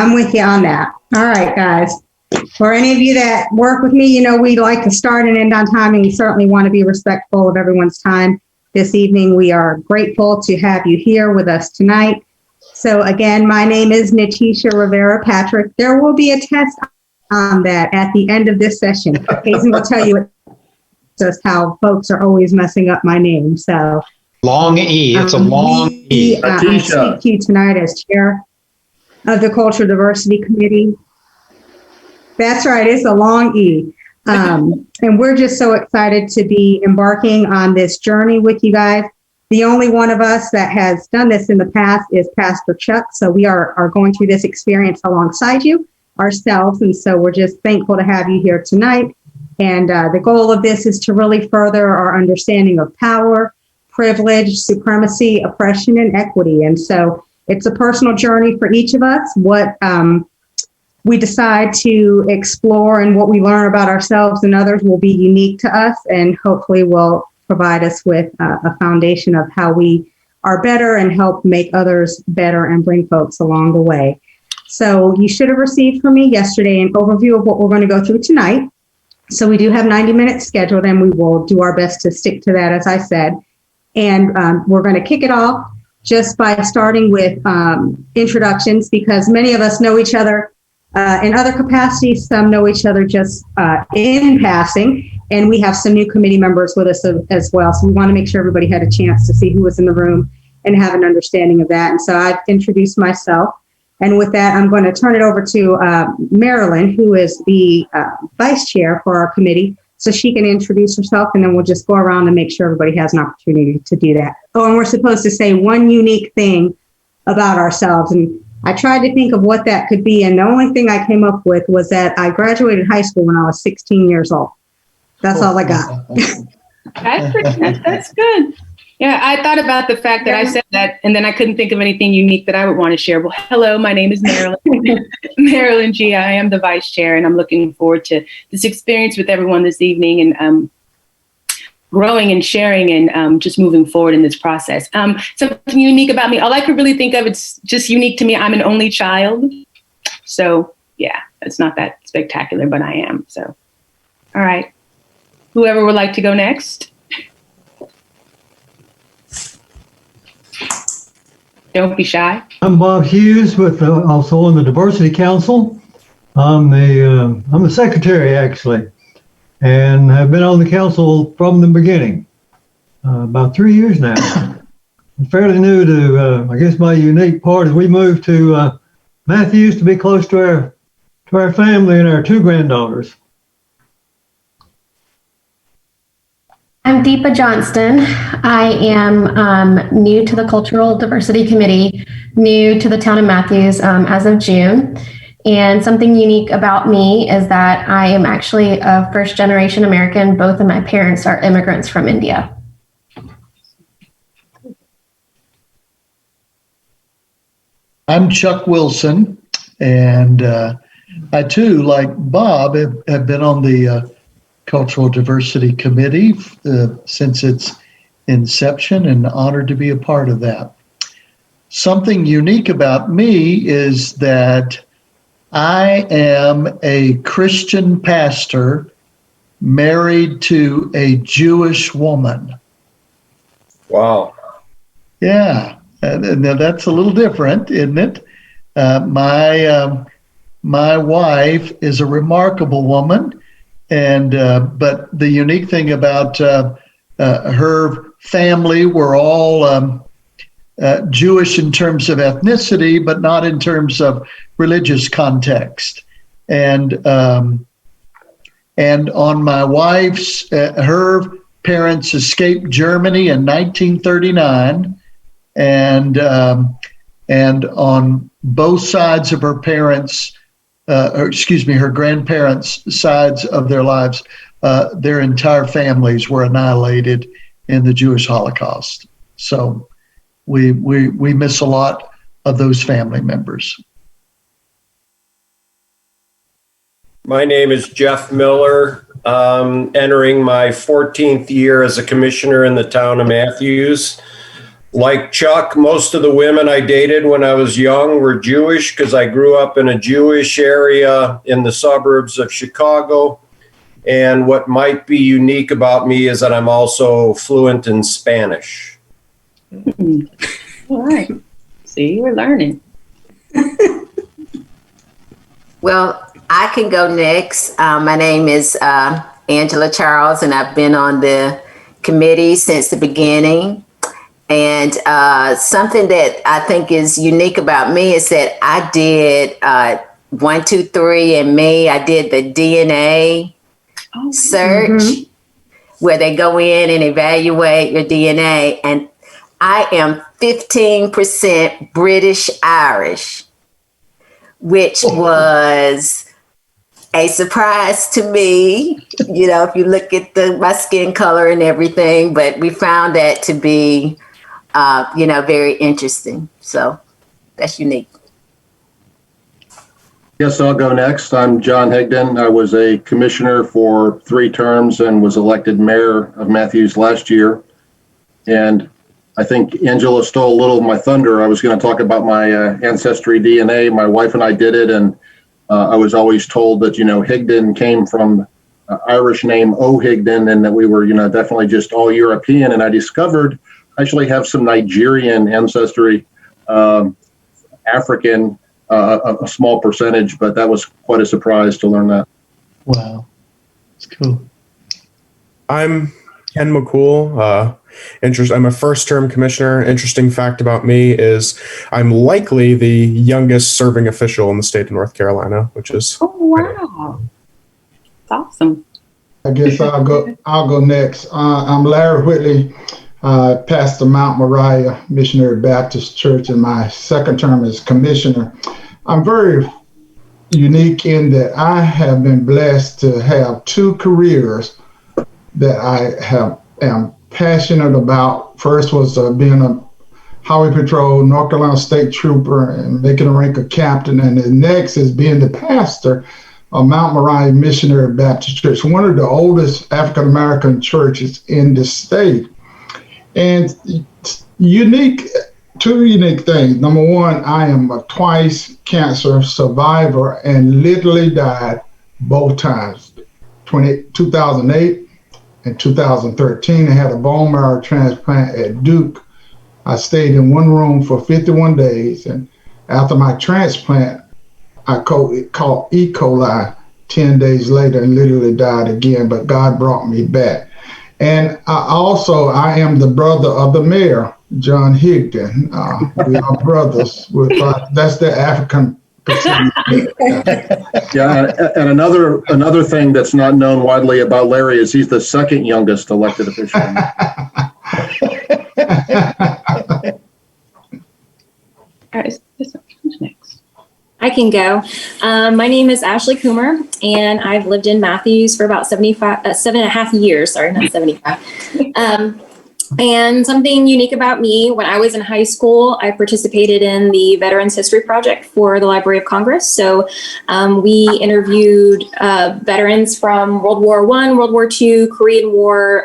I'm with you on that. All right, guys. For any of you that work with me, we like to start and end on time, and we certainly want to be respectful of everyone's time. This evening, we are grateful to have you here with us tonight. So again, my name is Natisha Rivera Patrick. There will be a test on that at the end of this session. Hazen will tell you just how folks are always messing up my name. So long E. It's a long E. I speak to you tonight as chair of the Cultural Diversity Committee. That's right. It's a long E. And we're just so excited to be embarking on this journey with you guys. The only one of us that has done this in the past is Pastor Chuck. So we are going through this experience alongside you ourselves. And so we're just thankful to have you here tonight. And the goal of this is to really further our understanding of power, privilege, supremacy, oppression, and equity. And so it's a personal journey for each of us. What we decide to explore and what we learn about ourselves and others will be unique to us, and hopefully will provide us with a foundation of how we are better and help make others better and bring folks along the way. So you should have received from me yesterday an overview of what we're going to go through tonight. So we do have 90 minutes scheduled, and we will do our best to stick to that, as I said. And we're going to kick it off just by starting with introductions, because many of us know each other in other capacities. Some know each other just in passing. And we have some new committee members with us as well. So we want to make sure everybody had a chance to see who was in the room and have an understanding of that. And so I've introduced myself. And with that, I'm going to turn it over to Marilyn, who is the vice chair for our committee, so she can introduce herself, and then we'll just go around and make sure everybody has an opportunity to do that. Oh, and we're supposed to say one unique thing about ourselves. And I tried to think of what that could be. And the only thing I came up with was that I graduated high school when I was 16 years old. That's all I got. That's good. Yeah, I thought about the fact that I said that, and then I couldn't think of anything unique that I would want to share. Well, hello, my name is Marilyn. Marilyn G. I am the vice chair, and I'm looking forward to this experience with everyone this evening, and growing and sharing and just moving forward in this process. Something unique about me, all I could really think of, it's just unique to me. I'm an only child. So yeah, it's not that spectacular, but I am. So, all right. Whoever would like to go next? Don't be shy. I'm Bob Hughes with also on the Diversity Council. I'm the secretary actually, and have been on the council from the beginning, about 3 years now. I'm fairly new to, I guess my unique part is we moved to Matthews to be close to our family and our two granddaughters. I'm Deepa Johnston. I am new to the Cultural Diversity Committee, new to the town of Matthews as of June. And something unique about me is that I am actually a first-generation American. Both of my parents are immigrants from India. I'm Chuck Wilson, and I too, like Bob, have been on the Cultural Diversity Committee since its inception, and honored to be a part of that. Something unique about me is that I am a Christian pastor married to a Jewish woman. Wow. Yeah, now that's a little different, isn't it? My wife is a remarkable woman. And but the unique thing about her family, we're all Jewish in terms of ethnicity, but not in terms of religious context. And on my wife's, her parents escaped Germany in 1939, and on both sides of her parents. Her grandparents' sides of their lives, their entire families were annihilated in the Jewish Holocaust. So we miss a lot of those family members. My name is Jeff Miller. Entering my 14th year as a commissioner in the town of Matthews. Like Chuck, most of the women I dated when I was young were Jewish because I grew up in a Jewish area in the suburbs of Chicago. And what might be unique about me is that I'm also fluent in Spanish. All right. See, we're learning. Well, I can go next. My name is Angela Charles, and I've been on the committee since the beginning. And something that I think is unique about me is that I did 1, 2, 3 and me. I did the DNA search where they go in and evaluate your DNA. And I am 15% British Irish, which was a surprise to me, you know, if you look at my skin color and everything, but we found that to be, very interesting. So that's unique. Yes, I'll go next. I'm John Higdon. I was a commissioner for 3 terms and was elected mayor of Matthews last year. And I think Angela stole a little of my thunder. I was going to talk about my ancestry DNA. My wife and I did it, and I was always told that, Higdon came from Irish name O'Higdon, and that we were, definitely just all European. And I discovered I actually have some Nigerian ancestry, African, a small percentage, but that was quite a surprise to learn that. Wow. It's cool. I'm Ken McCool. I'm a first-term commissioner. Interesting fact about me is I'm likely the youngest serving official in the state of North Carolina, which is wow, it's awesome. I guess I'll go next. I'm Larry Whitley, pastor Mount Moriah Missionary Baptist Church, in my second term as commissioner. I'm very unique in that I have been blessed to have 2 careers that I am passionate about. First was being a Highway Patrol, North Carolina State Trooper, and making a rank of captain. And the next is being the pastor of Mount Moriah Missionary Baptist Church, one of the oldest African-American churches in the state. And 2 unique things. Number one, I am a twice cancer survivor and literally died both times, 2008 and 2013. I had a bone marrow transplant at Duke. I stayed in one room for 51 days. And after my transplant, I caught E. coli 10 days later and literally died again, but God brought me back. And I am the brother of the mayor, John Higdon. We are brothers. That's the African. Yeah, and another thing that's not known widely about Larry is he's the second youngest elected official. All right, who's next? I can go. My name is Ashley Coomer, and I've lived in Matthews for about 7.5 years. Sorry, not 75. And something unique about me, when I was in high school, I participated in the Veterans History Project for the Library of Congress. So we interviewed veterans from World War I, World War II, Korean War,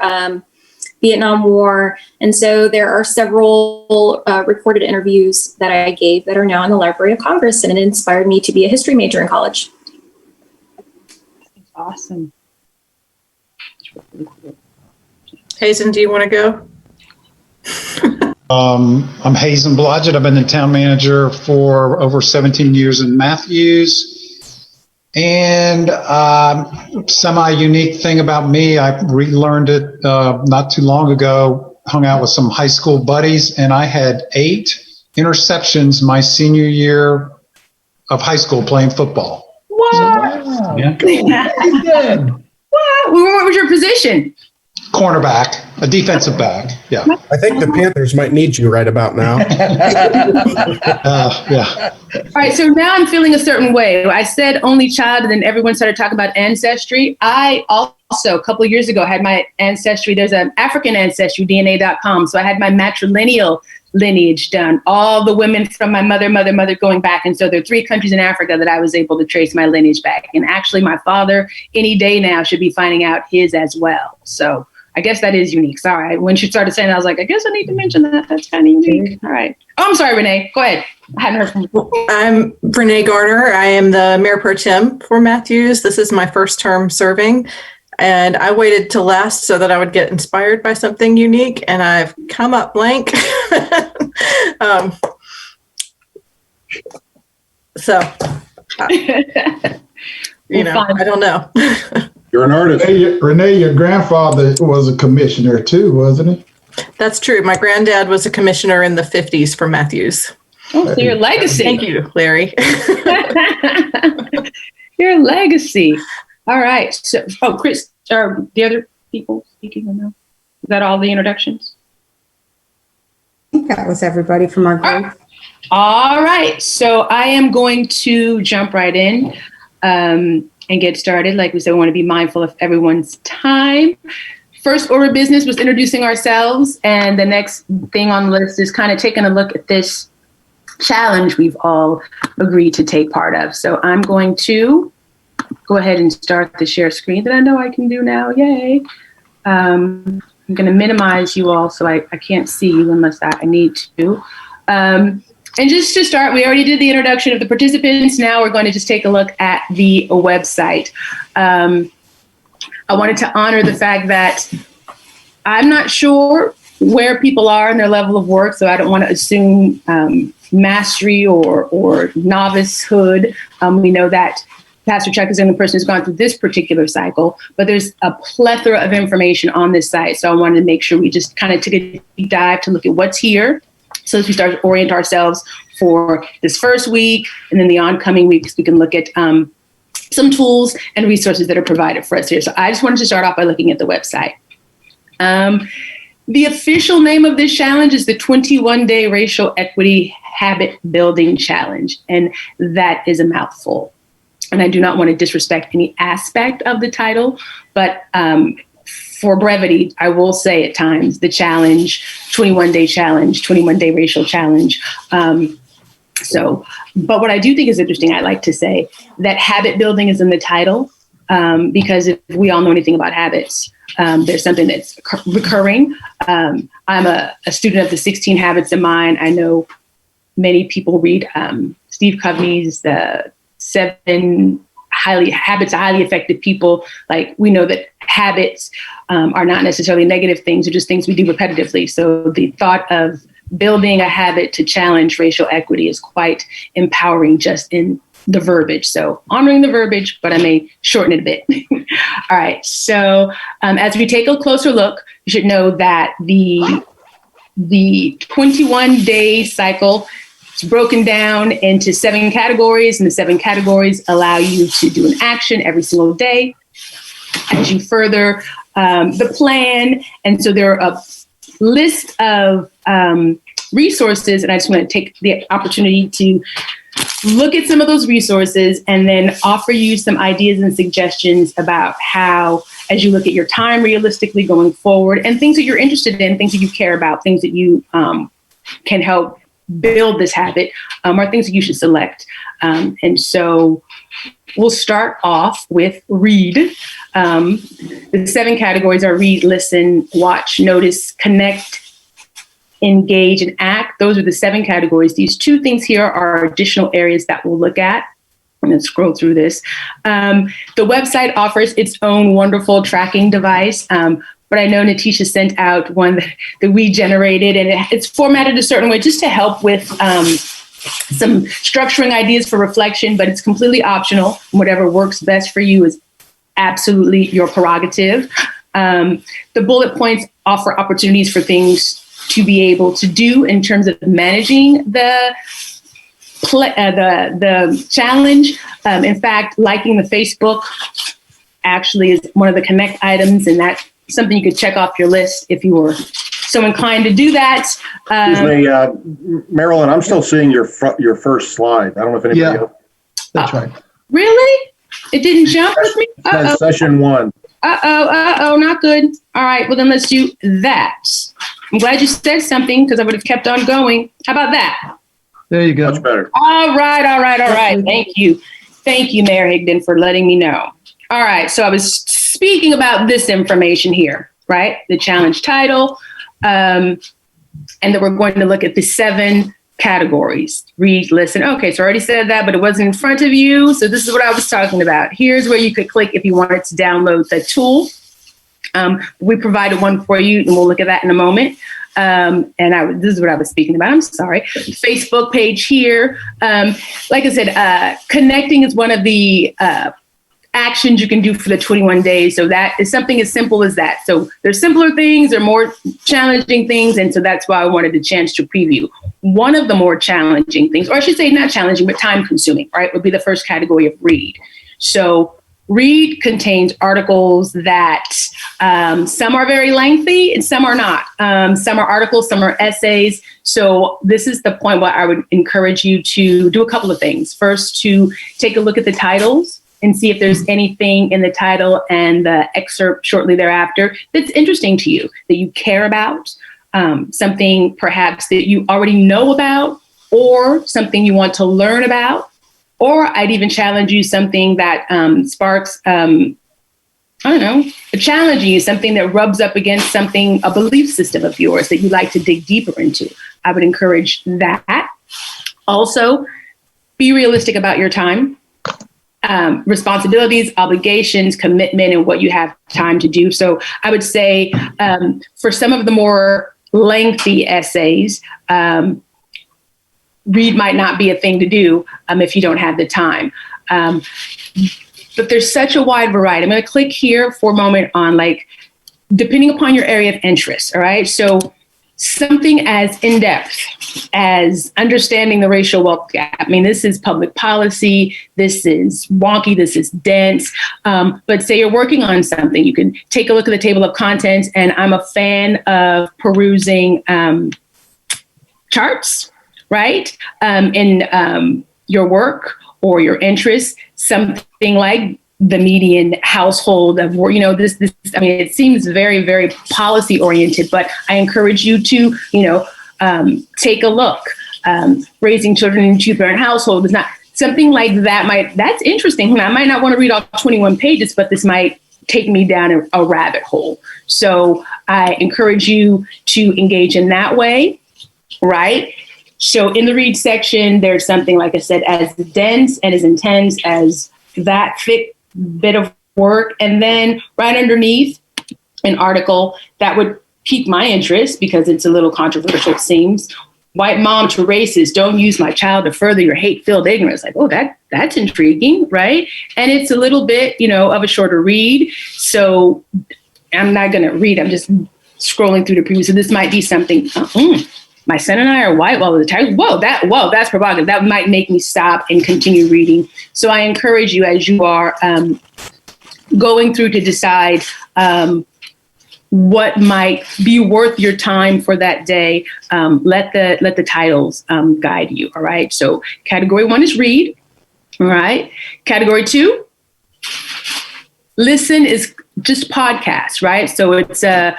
Vietnam War. And so there are several recorded interviews that I gave that are now in the Library of Congress, and it inspired me to be a history major in college. That's awesome. Hazen, do you want to go? I'm Hazen Blodgett. I've been the town manager for over 17 years in Matthews. And semi-unique thing about me, I relearned it not too long ago, hung out with some high school buddies, and I had 8 interceptions my senior year of high school playing football. Wow. Yeah. What was your position? Cornerback, a defensive back. Yeah. I think the Panthers might need you right about now. Yeah. All right, so now I'm feeling a certain way. I said only child, and then everyone started talking about ancestry. I also, a couple of years ago, had my ancestry. There's an African ancestry, DNA.com. So I had my matrilineal lineage done. All the women from my mother going back. And so there are 3 countries in Africa that I was able to trace my lineage back. And actually, my father, any day now, should be finding out his as well. So I guess that is unique. Sorry. When she started saying that, I was like, I guess I need to mention that. That's kind of unique. All right. Oh, I'm sorry, Renee. Go ahead. I hadn't heard from you. I'm Renee Garner. I am the Mayor Pro Tem for Matthews. This is my first term serving, and I waited till last so that I would get inspired by something unique, and I've come up blank. I don't know. You're an artist. Renee, your grandfather was a commissioner too, wasn't he? That's true. My granddad was a commissioner in the 50s for Matthews. Oh, so your legacy. Thank you, Larry. Your legacy. All right. So, Chris, are the other people speaking or no? Is that all the introductions? I think that was everybody from our group. All right. So I am going to jump right in and get started. Like we said, we want to be mindful of everyone's time. First order of business was introducing ourselves. And the next thing on the list is kind of taking a look at this challenge we've all agreed to take part of. So I'm going to go ahead and start the share screen that I know I can do now. Yay. I'm going to minimize you all so I can't see you unless I need to. And just to start, we already did the introduction of the participants. Now we're going to just take a look at the website. I wanted to honor the fact that I'm not sure where people are in their level of work, so I don't want to assume mastery or novicehood. We know that Pastor Chuck is the only person who's gone through this particular cycle, but there's a plethora of information on this site. So I wanted to make sure we just kind of took a deep dive to look at what's here. So as we start to orient ourselves for this first week and then the oncoming weeks, we can look at some tools and resources that are provided for us here. So I just wanted to start off by looking at the website. The official name of this challenge is the 21-Day Racial Equity Habit Building Challenge, and that is a mouthful. And I do not want to disrespect any aspect of the title, but for brevity, I will say at times the challenge, 21-day challenge, 21-day racial challenge. But what I do think is interesting, I like to say that habit building is in the title because if we all know anything about habits, there's something that's recurring. I'm a student of the 16 Habits of Mind. I know many people read Steve Covey's The 7 Habits of Highly Effective People. Like, we know that habits are not necessarily negative things, or just things we do repetitively. So the thought of building a habit to challenge racial equity is quite empowering just in the verbiage. So honoring the verbiage, but I may shorten it a bit. All right. So as we take a closer look, you should know that the 21-day cycle is broken down into 7 categories, and the 7 categories allow you to do an action every single day as you further the plan. And so there are a list of resources, and I just want to take the opportunity to look at some of those resources and then offer you some ideas and suggestions about how, as you look at your time realistically going forward and things that you're interested in, things that you care about, things that you can help build this habit, are things that you should select. And so we'll start off with read. The 7 categories are read, listen, watch, notice, connect, engage, and act. Those are the 7 categories. These 2 things here are additional areas that we'll look at. I'm going to scroll through this. The website offers its own wonderful tracking device, but I know Natisha sent out one that we generated, and it's formatted a certain way just to help with some structuring ideas for reflection, but it's completely optional. Whatever works best for you is absolutely your prerogative. The bullet points offer opportunities for things to be able to do in terms of managing the challenge. In fact, liking the Facebook actually is one of the connect items, and that's something you could check off your list if you were so inclined to do that. Excuse me, Marilyn, I'm still seeing your first slide. I don't know if anybody else. That's right. Really? It didn't jump with me? That's session 1. Not good. All right, well then let's do that. I'm glad you said something because I would have kept on going. How about that? There you go. Much better. All right. Thank you, Mayor Higdon, for letting me know. All right, so I was speaking about this information here. right? The challenge title. And then we're going to look at the 7 categories: read, listen. Okay, so I already said that, but it wasn't in front of you. So this is what I was talking about. Here's where you could click if you wanted to download the tool. We provided one for you, and we'll look at that in a moment. This is what I was speaking about. I'm sorry. Facebook page here. Like I said, connecting is one of the actions you can do for the 21 days. So that is something as simple as that. So there's simpler things, there are more challenging things. And so that's why I wanted the chance to preview. One of the more challenging things, or I should say not challenging, but time consuming, right, would be the first category of read. So read contains articles that some are very lengthy and some are not. Some are articles, some are essays. So this is the point where I would encourage you to do a couple of things. First, to take a look at the titles and see if there's anything in the title and the excerpt shortly thereafter that's interesting to you, that you care about, something perhaps that you already know about, or something you want to learn about. Or I'd even challenge you something that sparks, a challenge you, something that rubs up against something, a belief system of yours that you'd like to dig deeper into. I would encourage that. Also, be realistic about your time. Responsibilities, obligations, commitment, and what you have time to do. So I would say for some of the more lengthy essays, read might not be a thing to do if you don't have the time. But there's such a wide variety. I'm going to click here for a moment on, like, depending upon your area of interest. All right. So something as in-depth as understanding the racial wealth gap. I mean, this is public policy. This is wonky. This is dense. But say you're working on something, you can take a look at the table of contents. And I'm a fan of perusing charts, right? In your work or your interests, something like the median household of, this, I mean, it seems very, very policy oriented, but I encourage you to, take a look. Raising children in a 2-parent household is not something like that. That's interesting. I might not want to read all 21 pages, but this might take me down a rabbit hole. So I encourage you to engage in that way, right? So in the read section, there's something, like I said, as dense and as intense as that thick bit of work. And then right underneath, an article that would pique my interest because it's a little controversial, it seems. White mom to racist, don't use my child to further your hate-filled ignorance. Like, oh, that's intriguing, right? And it's a little bit, of a shorter read. So I'm not going to read. I'm just scrolling through the preview. So this might be something, my son and I are white. Well, that's provocative. That might make me stop and continue reading. So I encourage you, as you are going through to decide what might be worth your time for that day, let the titles guide you. All right. So category 1 is read. All right. Category 2, listen, is just podcasts, right? So it's a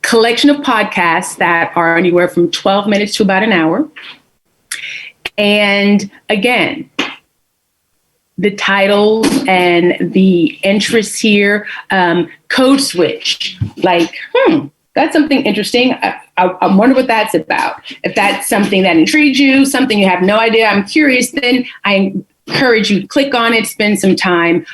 collection of podcasts that are anywhere from 12 minutes to about an hour. And again, the titles and the interests here, code switch, like, that's something interesting. I wonder what that's about. If that's something that intrigues you, something you have no idea, I'm curious, then I encourage you to click on it, spend some time.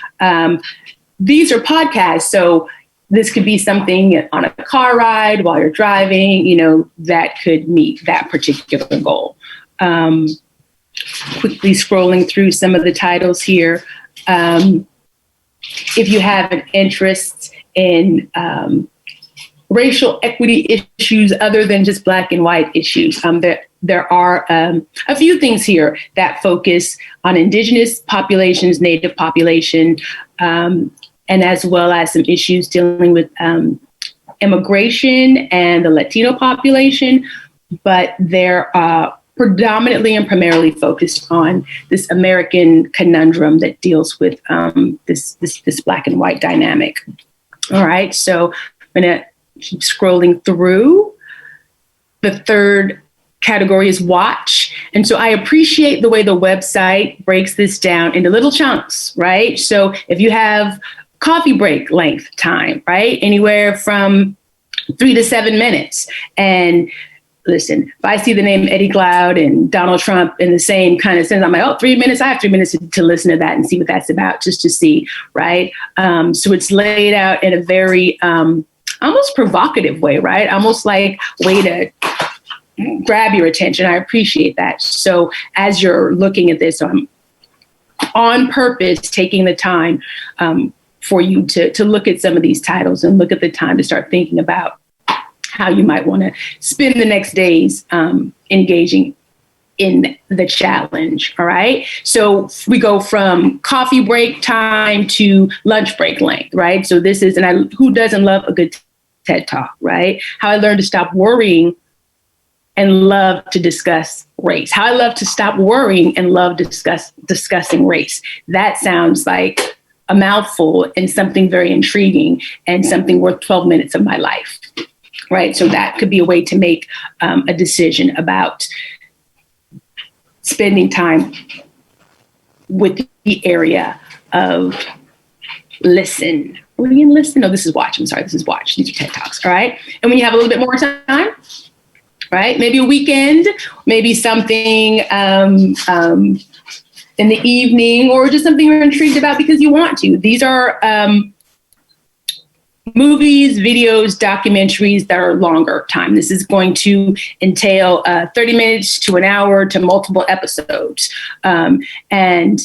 These are podcasts, so this could be something on a car ride while you're driving, that could meet that particular goal. Quickly scrolling through some of the titles here. If you have an interest in racial equity issues other than just Black and white issues, there are a few things here that focus on Indigenous populations, Native population, and as well as some issues dealing with immigration and the Latino population, but they're predominantly and primarily focused on this American conundrum that deals with this Black and white dynamic. All right, so I'm gonna keep scrolling through. The third category is watch. And so I appreciate the way the website breaks this down into little chunks, right? So if you have coffee break length time, right? Anywhere from 3 to 7 minutes. And listen, if I see the name Eddie Cloud and Donald Trump in the same kind of sense, I'm like, oh, 3 minutes. I have 3 minutes to listen to that and see what that's about, just to see, right? So it's laid out in a very almost provocative way, right? Almost like way to grab your attention. I appreciate that. So as you're looking at this, I'm on purpose taking the time for you to look at some of these titles and look at the time to start thinking about how you might want to spend the next days engaging in the challenge. All right. So we go from coffee break time to lunch break length, right? So this is, who doesn't love a good TED Talk, right? How I learned to stop worrying and love to discuss race. How I love to stop worrying and love discussing race. That sounds like a mouthful and something very intriguing and something worth 12 minutes of my life. Right. So that could be a way to make a decision about spending time with the area of listen. Are we in listen? No, this is watch. I'm sorry. This is watch. These are TED Talks. All right. And when you have a little bit more time, right, maybe a weekend, maybe something in the evening, or just something you're intrigued about because you want to. These are movies, videos, documentaries that are longer time. This is going to entail 30 minutes to an hour to multiple episodes. And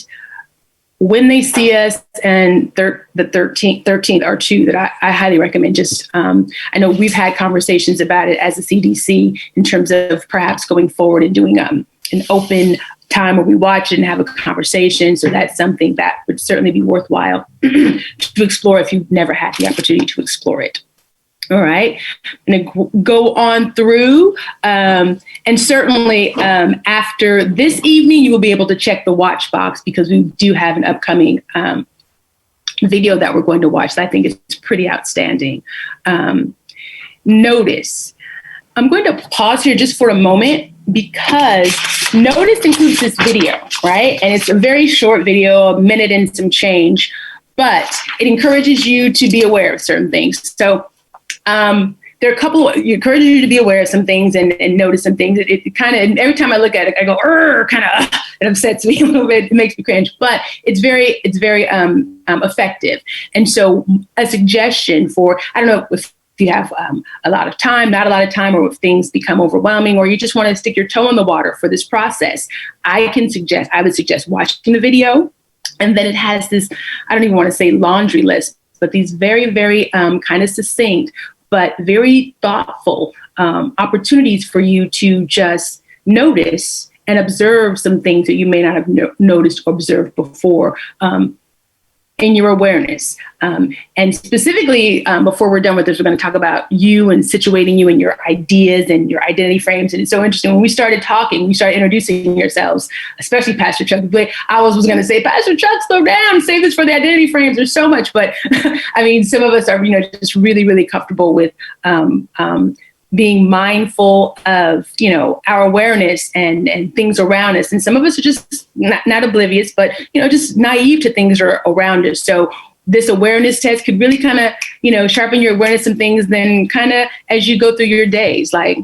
when they see us, and the 13th are two that I highly recommend. Just I know we've had conversations about it as a CDC in terms of perhaps going forward and doing an open time where we watch it and have a conversation. So that's something that would certainly be worthwhile to explore if you've never had the opportunity to explore it. All right. I'm going to go on through. And certainly after this evening, you will be able to check the watch box because we do have an upcoming video that we're going to watch that I think is pretty outstanding. Notice. I'm going to pause here just for a moment because Notice includes this video, right? And it's a very short video, a minute and some change, but it encourages you to be aware of certain things. So there are a couple, it encourages you to be aware of some things and notice some things. It kind of, every time I look at it, I go, kind of, it upsets me a little bit. It makes me cringe, but it's very effective. And so a suggestion for, I don't know if you have a lot of time, not a lot of time, or if things become overwhelming, or you just want to stick your toe in the water for this process, I would suggest watching the video. And then it has this, I don't even want to say laundry list, but these very, very kind of succinct, but very thoughtful opportunities for you to just notice and observe some things that you may not have noticed or observed before in your awareness. And specifically, before we're done with this, we're going to talk about you and situating you and your ideas and your identity frames. And it's so interesting. When we started talking, we started introducing yourselves, especially Pastor Chuck. I was going to say, Pastor Chuck, slow down, save this for the identity frames. There's so much. But I mean, some of us are, just really, really comfortable with being mindful of, our awareness and things around us. And some of us are just not oblivious, but, just naive to things that are around us. So this awareness test could really kind of, sharpen your awareness and things. Then kind of as you go through your days, like,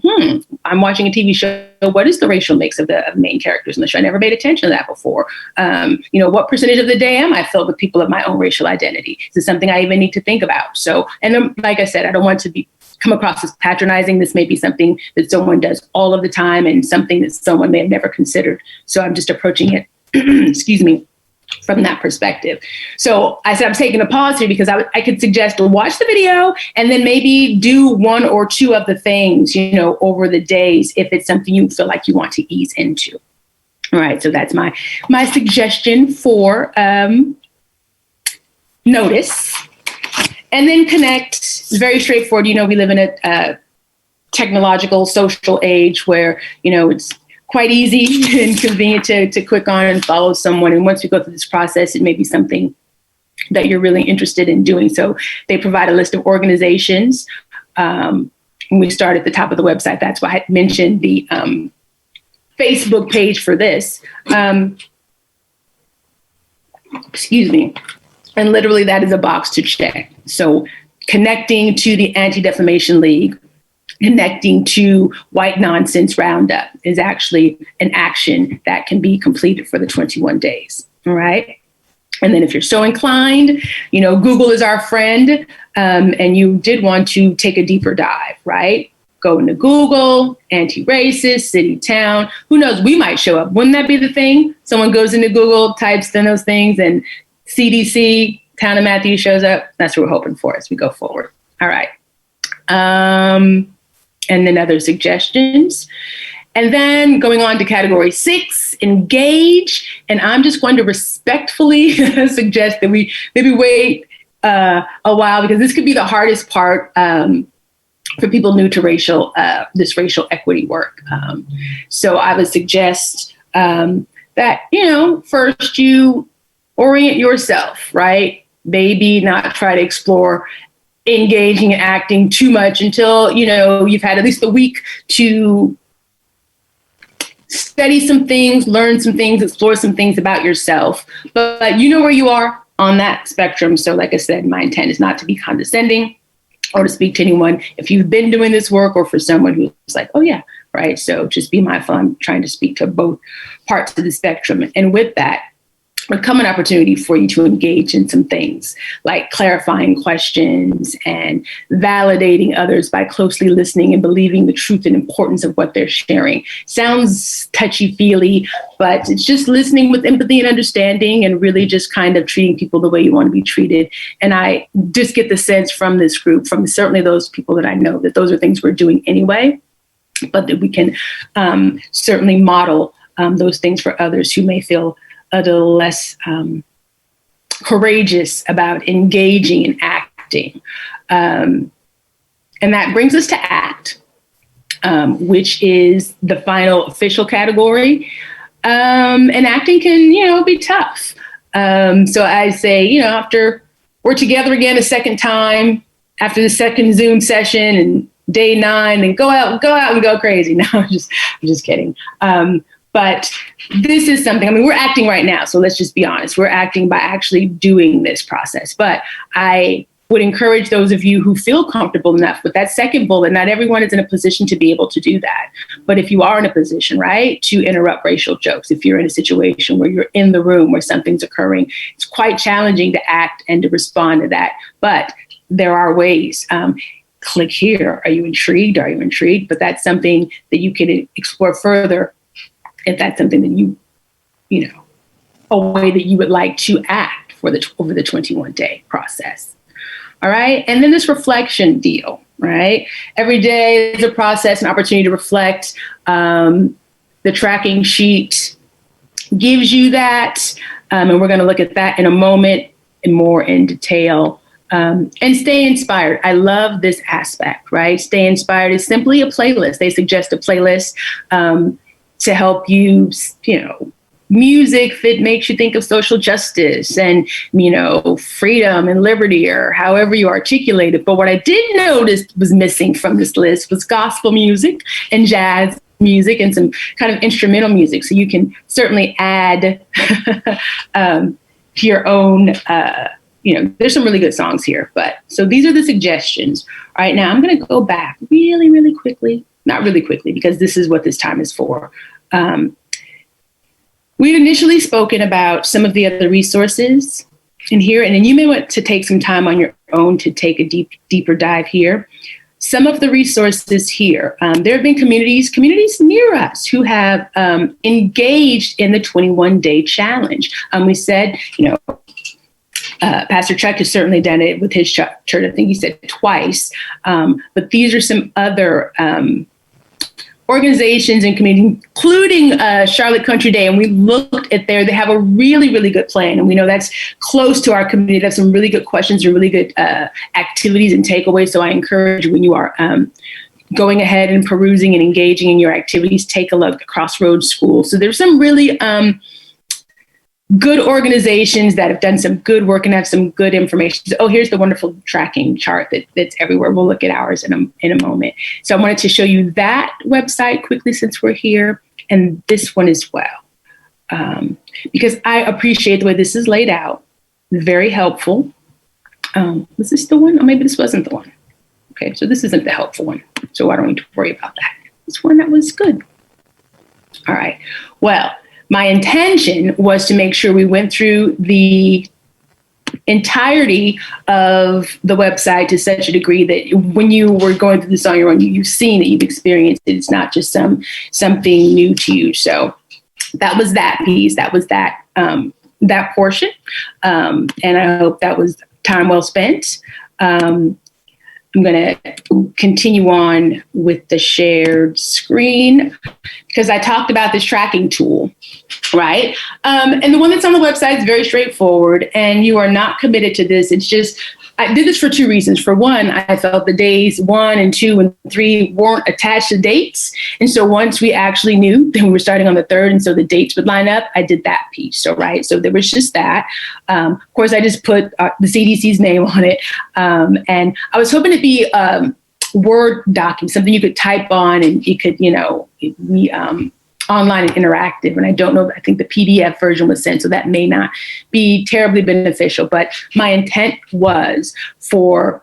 I'm watching a TV show. What is the racial mix of the main characters in the show? I never paid attention to that before. What percentage of the day am I filled with people of my own racial identity? Is this something I even need to think about? So, and then, like I said, I don't want to come across as patronizing. This may be something that someone does all of the time and something that someone may have never considered. So I'm just approaching it, excuse me, from that perspective. So I said, I'm taking a pause here because I could suggest to watch the video and then maybe do one or two of the things, over the days, if it's something you feel like you want to ease into. All right. So that's my suggestion for notice. And then connect. It's very straightforward. We live in a technological, social age where, it's quite easy and convenient to click on and follow someone. And once we go through this process, it may be something that you're really interested in doing. So they provide a list of organizations. When we start at the top of the website, that's why I mentioned the Facebook page for this. Excuse me. And literally that is a box to check. So connecting to the Anti-Defamation League, connecting to White Nonsense Roundup is actually an action that can be completed for the 21 days. All right. And then if you're so inclined, Google is our friend, and you did want to take a deeper dive, right? Go into Google, anti-racist, city, town. Who knows? We might show up. Wouldn't that be the thing? Someone goes into Google, types in those things, and CDC, Town of Matthews shows up. That's what we're hoping for as we go forward. All right. And then other suggestions. And then going on to category 6, engage. And I'm just going to respectfully suggest that we maybe wait a while, because this could be the hardest part for people new to this racial equity work. So I would suggest that, first you orient yourself, right? Maybe not try to explore engaging and acting too much until, you've had at least a week to study some things, learn some things, explore some things about yourself. But you know where you are on that spectrum. So like I said, my intent is not to be condescending or to speak to anyone if you've been doing this work, or for someone who's like, oh yeah, right. So just be mindful. I'm trying to speak to both parts of the spectrum. And with that, would come an opportunity for you to engage in some things like clarifying questions and validating others by closely listening and believing the truth and importance of what they're sharing. Sounds touchy-feely, but it's just listening with empathy and understanding, and really just kind of treating people the way you want to be treated. And I just get the sense from this group, from certainly those people that I know, that those are things we're doing anyway, but that we can certainly model those things for others who may feel a little less courageous about engaging and acting. And that brings us to ACT, which is the final official category. And acting can, be tough. So I say, after we're together again a second time, after the second Zoom session and day 9, then go out and go crazy. No, I'm just kidding. But this is something, we're acting right now. So let's just be honest. We're acting by actually doing this process. But I would encourage those of you who feel comfortable enough with that second bullet. Not everyone is in a position to be able to do that. But if you are in a position, right, to interrupt racial jokes, if you're in a situation where you're in the room where something's occurring, it's quite challenging to act and to respond to that. But there are ways. Click here. Are you intrigued? Are you intrigued? But that's something that you can explore further if that's something that a way that you would like to act over the 21-day process. All right. And then this reflection deal, right? Every day is a process, an opportunity to reflect. The tracking sheet gives you that. And we're going to look at that in a moment and more in detail. And stay inspired. I love this aspect, right? Stay inspired is simply a playlist. They suggest a playlist to help you, music that makes you think of social justice and, freedom and liberty, or however you articulate it. But what I did notice was missing from this list was gospel music and jazz music and some kind of instrumental music. So you can certainly add to your own, there's some really good songs here. But so these are the suggestions. All right, now I'm going to go back really, really quickly. Not really quickly, because this is what this time is for. We'd initially spoken about some of the other resources in here, and then you may want to take some time on your own to take a deeper dive here. Some of the resources here, there have been communities near us who have engaged in the 21-day challenge. We said, Pastor Chuck has certainly done it with his church. I think he said twice. But these are some other organizations and communities, including Charlotte Country Day. And we looked at they have a really, really good plan. And we know that's close to our community. They have some really good questions and really good activities and takeaways. So I encourage you, when you are going ahead and perusing and engaging in your activities, take a look at Crossroads School. So there's some really good organizations that have done some good work and have some good information. So, here's the wonderful tracking chart that's everywhere. We'll look at ours in a moment. So I wanted to show you that website quickly since we're here, and this one as well, because I appreciate the way this is laid out. very helpful. Was this the one? Or maybe this wasn't the one. Okay, so this isn't the helpful one. So I don't need to worry about that. This one that was good. All right. Well, my intention was to make sure we went through the entirety of the website to such a degree that when you were going through this on your own, you've seen it, you've experienced it. It's not just something new to you. So that was that piece. That was that portion. And I hope that was time well spent. I'm going to continue on with the shared screen because I talked about this tracking tool, right? And the one that's on the website is very straightforward, and you are not committed to this. It's just, I did this for two reasons. For one, I felt the days 1 and 2 and 3 weren't attached to dates. And so once we actually knew that we were starting on the 3rd, and so the dates would line up, I did that piece. So, right. So there was just that. Of course, I just put the CDC's name on it. And I was hoping to be Word document, something you could type on and you could, be online and interactive. And I don't know, I think the PDF version was sent, so that may not be terribly beneficial. But my intent was for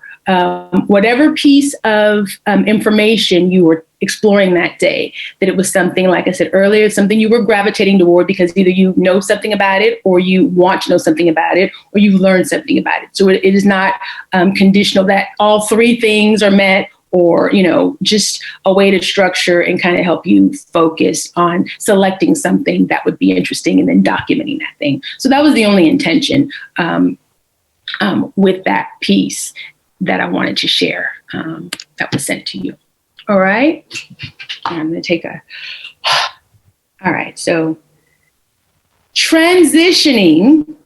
whatever piece of information you were exploring that day, that it was something, like I said earlier, something you were gravitating toward because either you know something about it or you want to know something about it or you've learned something about it. So it is not conditional that all 3 things are met, or, just a way to structure and kind of help you focus on selecting something that would be interesting and then documenting that thing. So that was the only intention with that piece that I wanted to share that was sent to you. All right. I'm going to all right. So transitioning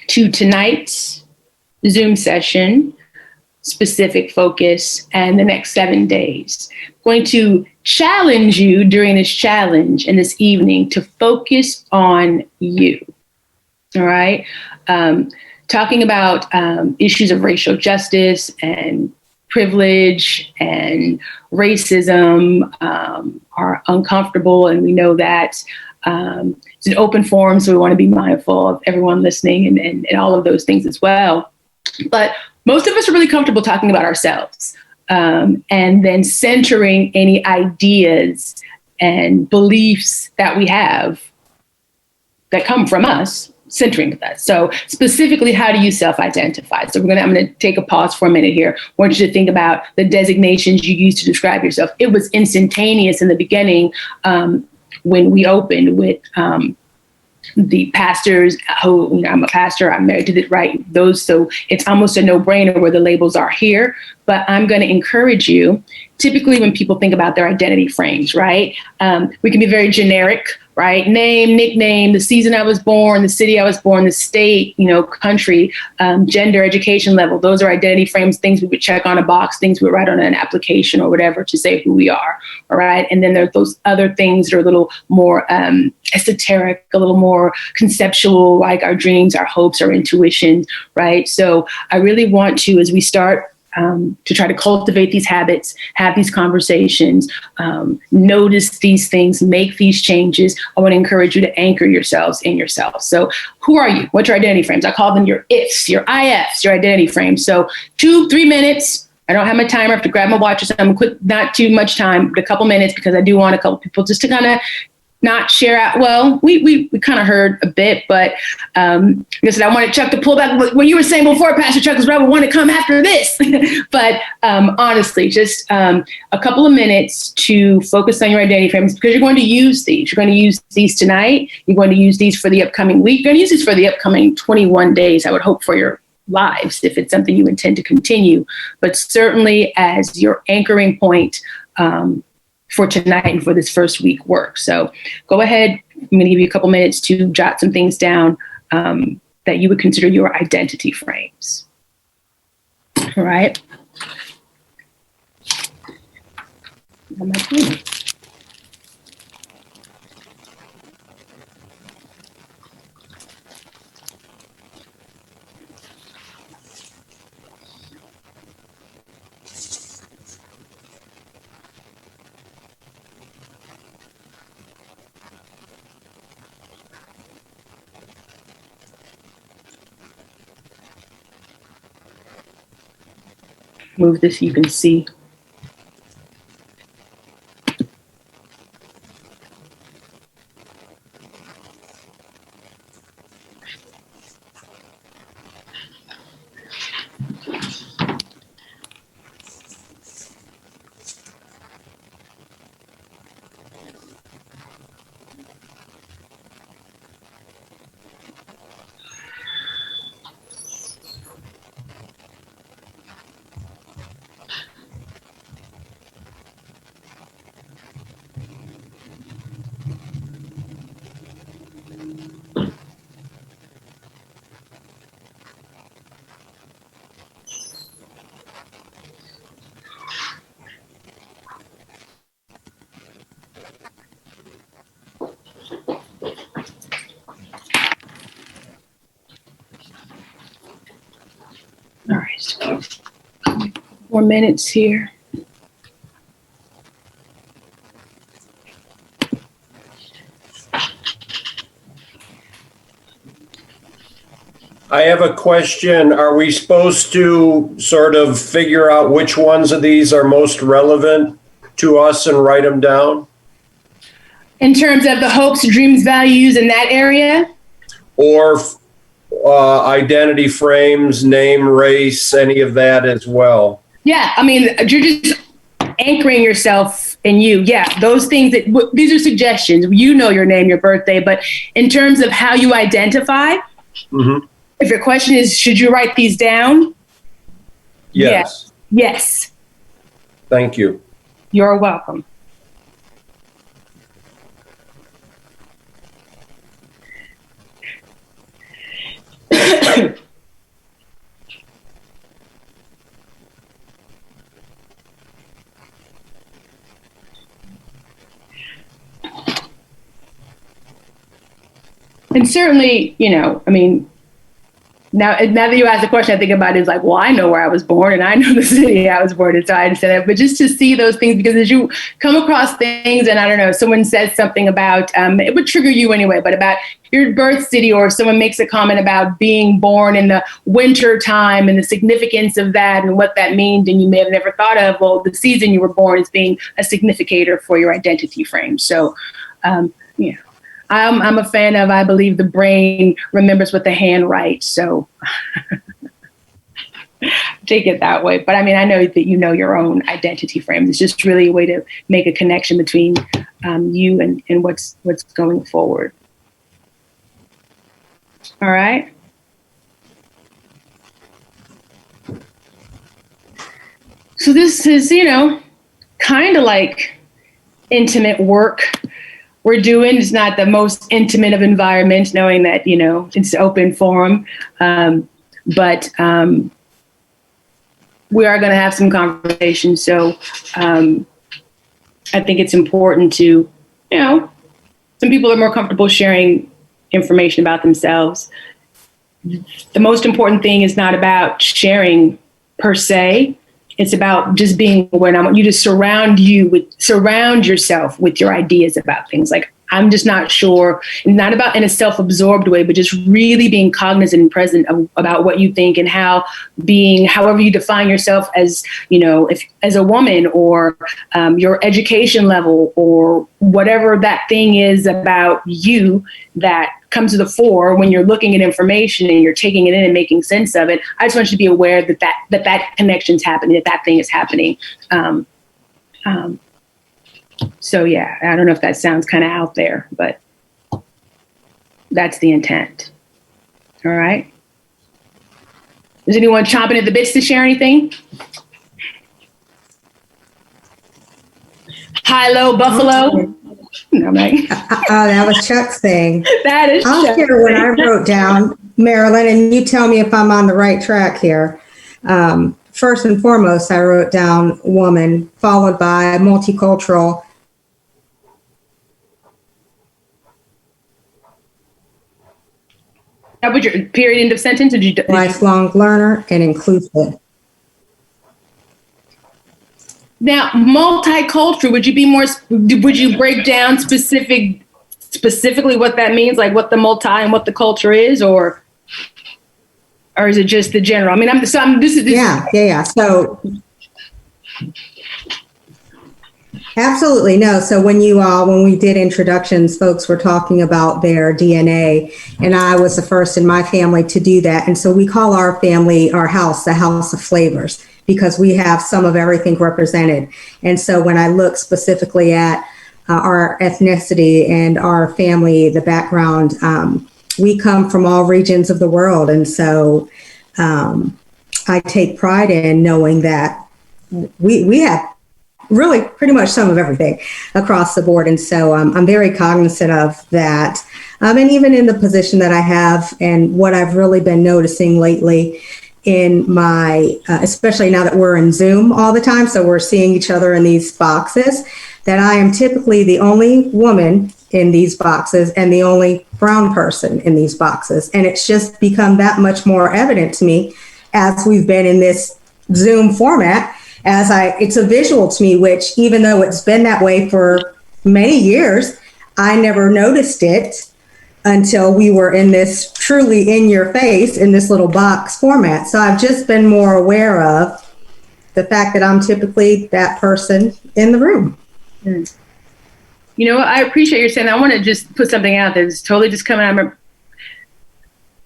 to tonight's Zoom session, specific focus, and the next 7 days. I'm going to challenge you during this challenge and this evening to focus on you. All right. Talking about issues of racial justice and privilege and racism are uncomfortable. And we know that it's an open forum, so we want to be mindful of everyone listening and all of those things as well. But most of us are really comfortable talking about ourselves and then centering any ideas and beliefs that we have that come from us, centering with us. So specifically, how do you self-identify? So I'm going to take a pause for a minute here. I want you to think about the designations you use to describe yourself. It was instantaneous in the beginning when we opened with the pastors who, I'm a pastor, I'm married to the right, those. So it's almost a no-brainer where the labels are here. But I'm going to encourage you, typically when people think about their identity frames, right? We can be very generic, right? Name, nickname, the season I was born, the city I was born, the state, country, gender, education level. Those are identity frames, things we would check on a box, things we would write on an application or whatever to say who we are, all right? And then there's those other things that are a little more esoteric, a little more conceptual, like our dreams, our hopes, our intuitions, right? So I really want to, as we start to try to cultivate these habits, have these conversations, notice these things, make these changes. I want to encourage you to anchor yourselves in yourself. So who are you? What's your identity frames? I call them your ifs, your ifs, your identity frames. So 2-3 minutes. I don't have my timer. I have to grab my watch or something quick, not too much time, but a couple minutes, because I do want a couple people just to kind of not share out. Well, we kind of heard a bit, but I wanted Chuck to pull back what you were saying before, Pastor Chuck, is what I would want to come after this. But honestly, just a couple of minutes to focus on your identity frames, because you're going to use these. You're going to use these tonight. You're going to use these for the upcoming week. You're going to use these for the upcoming 21 days, I would hope, for your lives, if it's something you intend to continue. But certainly as your anchoring point for tonight and for this first week work. So go ahead. I'm going to give you a couple minutes to jot some things down that you would consider your identity frames. All right. On my phone. move this so you can see. All right, 4 minutes here. I have a question. Are we supposed to sort of figure out which ones of these are most relevant to us and write them down? In terms of the hopes, dreams, values in that area? Or identity frames, name, race, any of that as well? Yeah, I mean, you're just anchoring yourself in you. Yeah, those things these are suggestions. You know your name, your birthday, but in terms of how you identify, if your question is, should you write these down? Yes. Yes. Thank you. You're welcome. And certainly, you know, I mean, now that you ask the question, I think about it is like, well, I know where I was born and I know the city I was born in, so I understand that. But just to see those things, because as you come across things, and I don't know, someone says something about, it would trigger you anyway, but about your birth city, or if someone makes a comment about being born in the winter time and the significance of that and what that means, and you may have never thought of, well, the season you were born as being a significator for your identity frame. So, you know. I'm a fan of, I believe the brain remembers what the hand writes. So take it that way. But I mean, I know that you know your own identity frame. It's just really a way to make a connection between you and what's going forward. All right. So this is, you know, kind of like intimate work we're doing. It's not the most intimate of environments, knowing that, you know, it's open forum. But we are going to have some conversations. So I think it's important to, you know, some people are more comfortable sharing information about themselves. The most important thing is not about sharing per se. It's about just being aware. And I want you to surround yourself with your ideas about things. Like, I'm just not sure, not about in a self-absorbed way, but just really being cognizant and present about what you think and how however you define yourself as, you know, if as a woman, or your education level, or whatever that thing is about you that comes to the fore when you're looking at information and you're taking it in and making sense of it. I just want you to be aware that connection's happening, that thing is happening. So yeah, I don't know if that sounds kind of out there, but that's the intent. All right. Is anyone chomping at the bits to share anything? High, low, buffalo. No, Meg. That was Chuck's thing. That is I'll Chuck's share what thing. I wrote down, Marilyn, and you tell me if I'm on the right track here. First and foremost, I wrote down woman, followed by multicultural. That was your period, end of sentence? Did you Lifelong learner and inclusive. Now, multicultural, would you break down specifically what that means, like what the multi and what the culture is, or is it just the general? I mean, Yeah. So Absolutely. No. So when we did introductions, folks were talking about their DNA, and I was the first in my family to do that. And so we call our family, our house, the house of flavors, because we have some of everything represented. And so when I look specifically at our ethnicity and our family, the background, we come from all regions of the world. And so I take pride in knowing that we have really pretty much some of everything across the board. And so I'm very cognizant of that. And even in the position that I have, and what I've really been noticing lately in my, especially now that we're in Zoom all the time, so we're seeing each other in these boxes, that I am typically the only woman in these boxes and the only brown person in these boxes. And it's just become that much more evident to me as we've been in this Zoom format. It's a visual to me, which even though it's been that way for many years, I never noticed it until we were in this truly in your face, in this little box format. So I've just been more aware of the fact that I'm typically that person in the room. You know, I appreciate you saying that. I want to just put something out that's totally just coming out.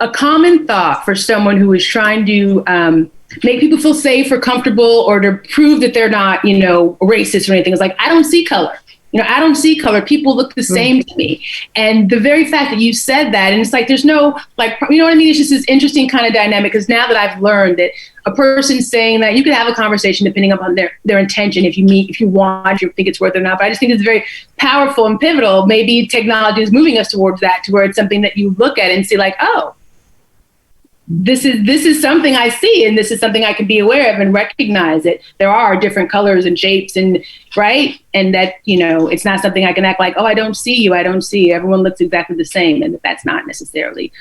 A common thought for someone who is trying to make people feel safe or comfortable, or to prove that they're not, racist or anything, is like, I don't see color. I don't see color. People look the same to me. And the very fact that you said that, and it's like, there's no, you know what I mean? It's just this interesting kind of dynamic, because now that I've learned that a person saying that, you could have a conversation depending upon their intention, if you want, if you think it's worth it or not. But I just think it's very powerful and pivotal. Maybe technology is moving us towards that, to where it's something that you look at and see like, oh, this is something I see, and this is something I can be aware of and recognize it. There are different colors and shapes, and right. And that, it's not something I can act like, oh, I don't see you. I don't see you. Everyone looks exactly the same. And that's not necessarily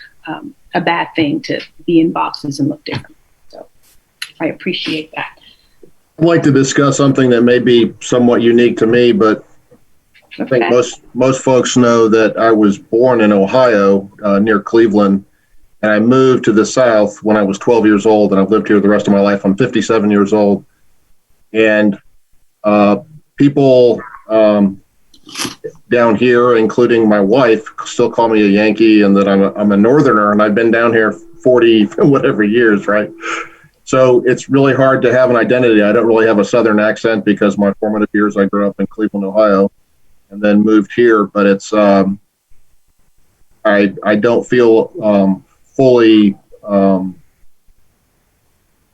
a bad thing, to be in boxes and look different. So I appreciate that. I'd like to discuss something that may be somewhat unique to me, but I think most folks know that I was born in Ohio, near Cleveland. And I moved to the South when I was 12 years old, and I've lived here the rest of my life. I'm 57 years old. And people down here, including my wife, still call me a Yankee, and that I'm a Northerner, and I've been down here 40 whatever years, right? So it's really hard to have an identity. I don't really have a Southern accent, because my formative years, I grew up in Cleveland, Ohio, and then moved here. But it's I don't feel fully, I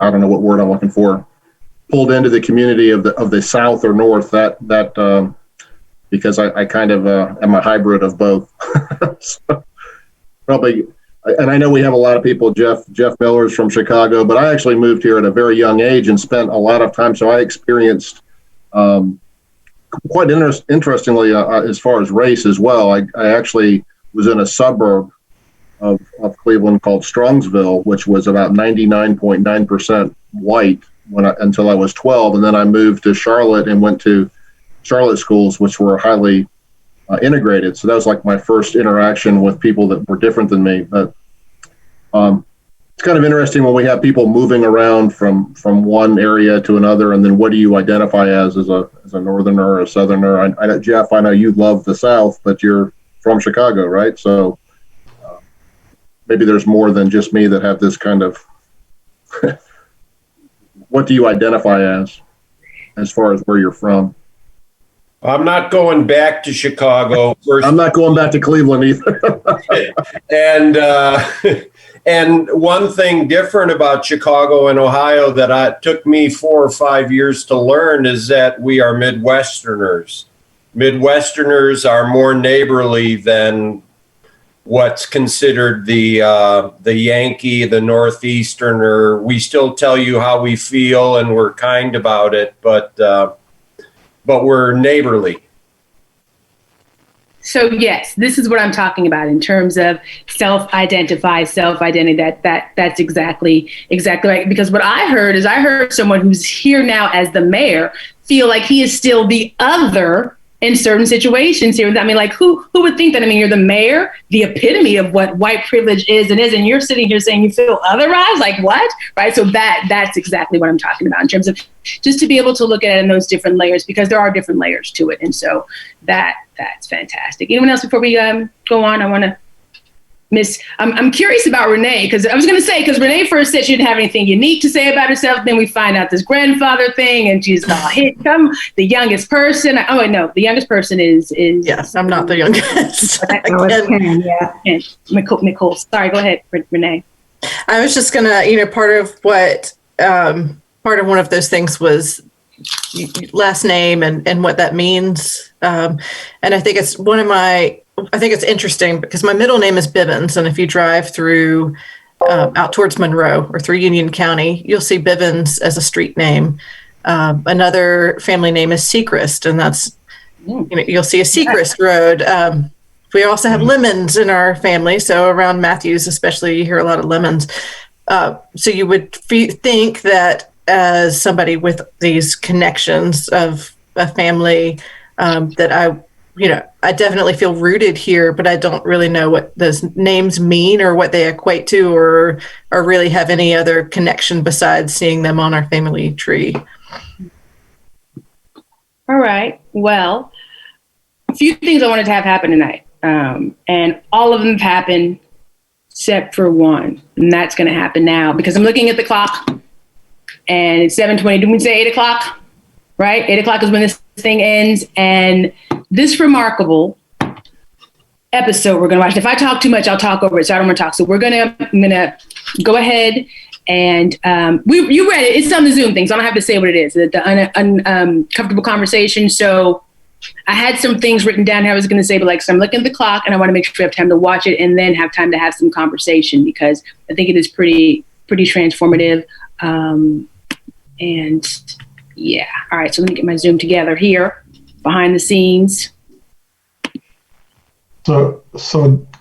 don't know what word I'm looking for, pulled into the community of the South or North, that because I kind of am a hybrid of both. So probably, and I know we have a lot of people, Jeff Miller's from Chicago, but I actually moved here at a very young age and spent a lot of time. So I experienced quite interestingly, as far as race as well, I actually was in a suburb of Cleveland called Strongsville, which was about 99.9% white until I was 12. And then I moved to Charlotte and went to Charlotte schools, which were highly integrated. So that was like my first interaction with people that were different than me. But it's kind of interesting when we have people moving around from one area to another, and then what do you identify as a Northerner or a Southerner? I know, Jeff, I know you love the South, but you're from Chicago, right? So maybe there's more than just me that have this kind of, what do you identify as far as where you're from? I'm not going back to Chicago. I'm not going back to Cleveland either. And one thing different about Chicago and Ohio that took me 4 or 5 years to learn is that we are Midwesterners. Midwesterners are more neighborly than what's considered the Yankee, the Northeasterner. We still tell you how we feel, and we're kind about it, but we're neighborly. So yes, this is what I'm talking about in terms of self-identity. That's exactly right. Because what I heard someone who's here now as the mayor feel like he is still the other in certain situations here. I mean, like, who would think that? I mean, you're the mayor, the epitome of what white privilege is, and you're sitting here saying you feel otherwise. Like, what? Right? So that's exactly what I'm talking about in terms of just to be able to look at it in those different layers, because there are different layers to it. And so that's fantastic. Anyone else before we go on? I want to I'm curious about Renee, because I was going to say, because Renee first said she didn't have anything unique to say about herself. Then we find out this grandfather thing, and she's all hit. Come, the youngest person. Oh, wait, no, the youngest person is. Yes, I'm not the youngest. And Nicole. Sorry, go ahead, Renee. I was just gonna, part of one of those things was last name and what that means. And I think it's interesting because my middle name is Bivens. And if you drive through out towards Monroe or through Union County, you'll see Bivens as a street name. Another family name is Sechrist, and that's, you'll see a Sechrist Road. We also have Lemons in our family. So around Matthews, especially, you hear a lot of Lemons. So you would think that as somebody with these connections of a family, that I definitely feel rooted here, but I don't really know what those names mean or what they equate to, or really have any other connection besides seeing them on our family tree. All right. Well, a few things I wanted to have happen tonight. And all of them have happened except for one. And that's going to happen now because I'm looking at the clock and it's 7:20. Did we say 8 o'clock? Right? 8 o'clock is when this thing ends. And this remarkable episode we're going to watch. If I talk too much, I'll talk over it. So I don't want to talk. So I'm going to go ahead and you read it. It's on the Zoom thing. So I don't have to say what it is. The uncomfortable conversation. So I had some things written down I was going to say, but so I'm looking at the clock and I want to make sure we have time to watch it and then have time to have some conversation because I think it is pretty transformative. And yeah. All right. So let me get my Zoom together here behind the scenes. So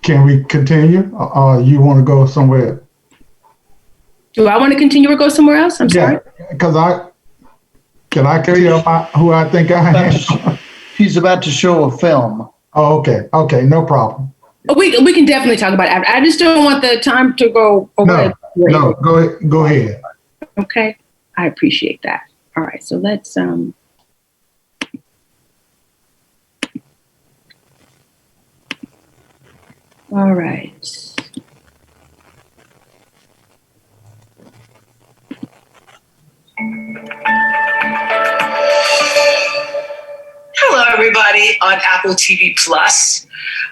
can we continue? You want to go somewhere? Do I want to continue or go somewhere else? I'm sorry. Because can I tell who I think I am? He's about to show a film. Oh, okay, no problem. We can definitely talk about it after. I just don't want the time to go away. No, go ahead. Okay, I appreciate that. All right, so let's all right. Hello, everybody on Apple TV Plus.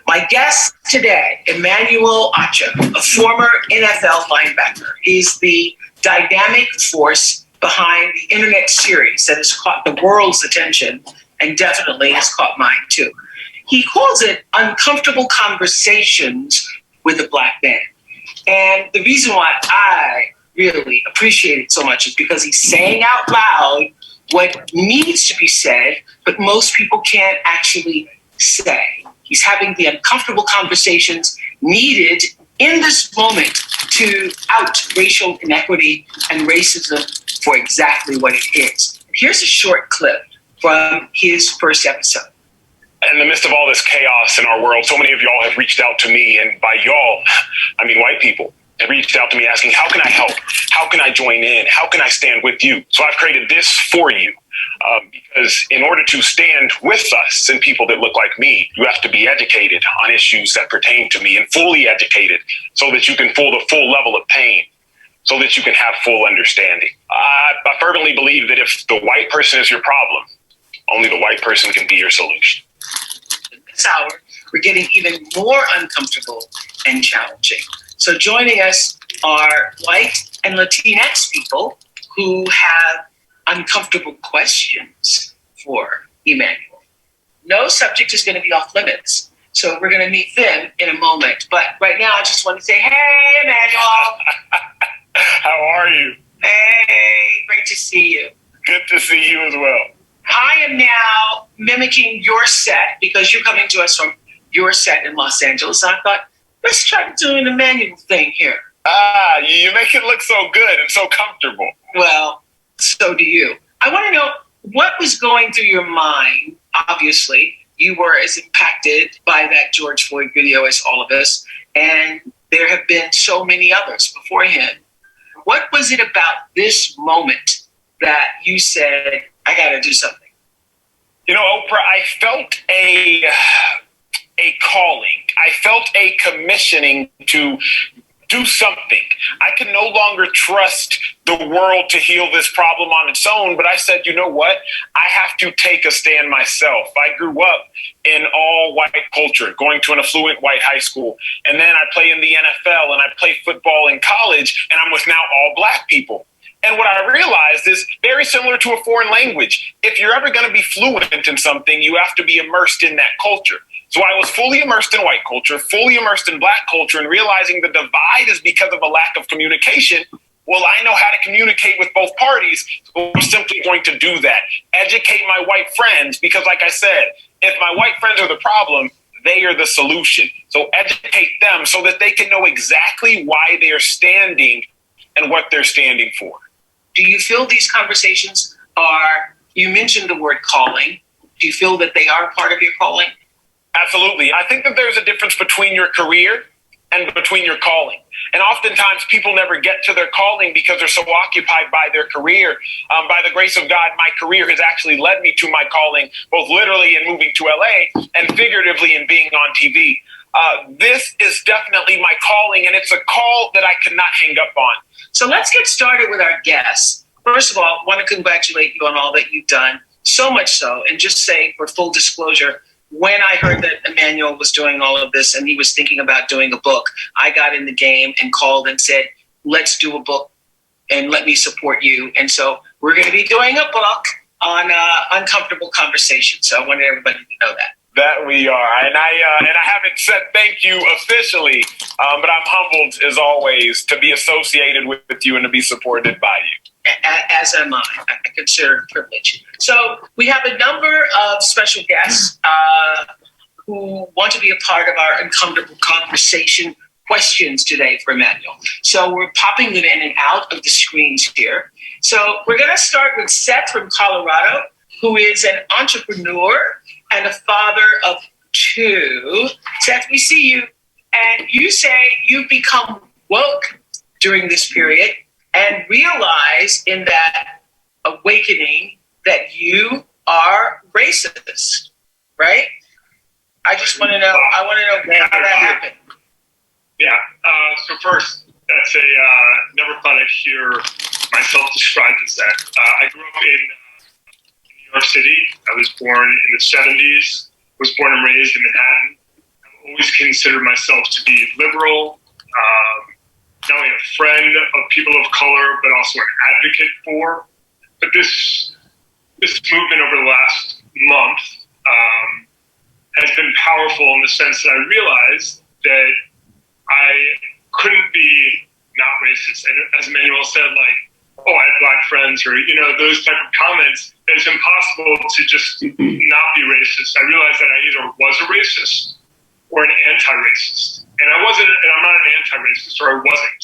My guest today, Emmanuel Acha, a former NFL linebacker. He's the dynamic force behind the internet series that has caught the world's attention and definitely has caught mine too. He calls it Uncomfortable Conversations with a Black Man. And the reason why I really appreciate it so much is because he's saying out loud what needs to be said, but most people can't actually say. He's having the uncomfortable conversations needed in this moment to out racial inequity and racism for exactly what it is. Here's a short clip from his first episode. In the midst of all this chaos in our world, so many of y'all have reached out to me, and by y'all, I mean white people, have reached out to me asking, how can I help? How can I join in? How can I stand with you? So I've created this for you. Because in order to stand with us and people that look like me, you have to be educated on issues that pertain to me and fully educated so that you can feel the full level of pain, so that you can have full understanding. I fervently believe that if the white person is your problem, only the white person can be your solution. In this hour, we're getting even more uncomfortable and challenging. So joining us are white and Latinx people who have uncomfortable questions for Emmanuel. No subject is going to be off limits. So we're going to meet them in a moment. But right now, I just want to say, hey, Emmanuel. How are you? Hey, great to see you. Good to see you as well. I am now mimicking your set because you're coming to us from your set in Los Angeles. And I thought, let's try to do an Emmanuel thing here. You make it look so good and so comfortable. Well, so do you. I want to know what was going through your mind, obviously, you were as impacted by that George Floyd video as all of us, and there have been so many others beforehand. What was it about this moment that you said, I got to do something? You know, Oprah, I felt a calling. I felt a commissioning to do something. I could no longer trust the world to heal this problem on its own, but I said, you know what? I have to take a stand myself. I grew up in all white culture, going to an affluent white high school, and then I play in the NFL and I play football in college, and I'm with now all black people. And what I realized is very similar to a foreign language. If you're ever going to be fluent in something, you have to be immersed in that culture. So I was fully immersed in white culture, fully immersed in black culture, and realizing the divide is because of a lack of communication. Well, I know how to communicate with both parties, so I'm simply going to do that. Educate my white friends, because like I said, if my white friends are the problem, they are the solution. So educate them so that they can know exactly why they are standing and what they're standing for. Do you feel these conversations are, you mentioned the word calling. Do you feel that they are part of your calling? Absolutely. I think that there's a difference between your career and between your calling. And oftentimes people never get to their calling because they're so occupied by their career. By the grace of God, my career has actually led me to my calling, both literally in moving to LA and figuratively in being on TV. This is definitely my calling, and it's a call that I cannot hang up on. So let's get started with our guests. First of all, I want to congratulate you on all that you've done, so much so, and just say for full disclosure, when I heard that Emmanuel was doing all of this and he was thinking about doing a book, I got in the game and called and said, let's do a book and let me support you. And so we're going to be doing a book on uncomfortable conversations. So I wanted everybody to know that. That we are. And I haven't said thank you officially, but I'm humbled as always to be associated with you and to be supported by you. As am I. I consider it a privilege. So we have a number of special guests who want to be a part of our uncomfortable conversation questions today for Emmanuel. So we're popping them in and out of the screens here. So we're going to start with Seth from Colorado, who is an entrepreneur and a father of two. Seth, we see you, and you say you've become woke during this period and realize in that awakening that you are racist, right? I just want to know, how that happened. Yeah, so first, that's never thought I'd hear myself described as that. I grew up in New York City. I was born in the 70s, was born and raised in Manhattan. I've always considered myself to be liberal, not only a friend of people of color, but also an advocate for. But this movement over the last month has been powerful in the sense that I realized that I couldn't be not racist. And as Emmanuel said, like, oh, I have black friends, or, those type of comments, it's impossible to just not be racist. I realized that I either was a racist or an anti-racist. And I'm not an anti-racist, or I wasn't.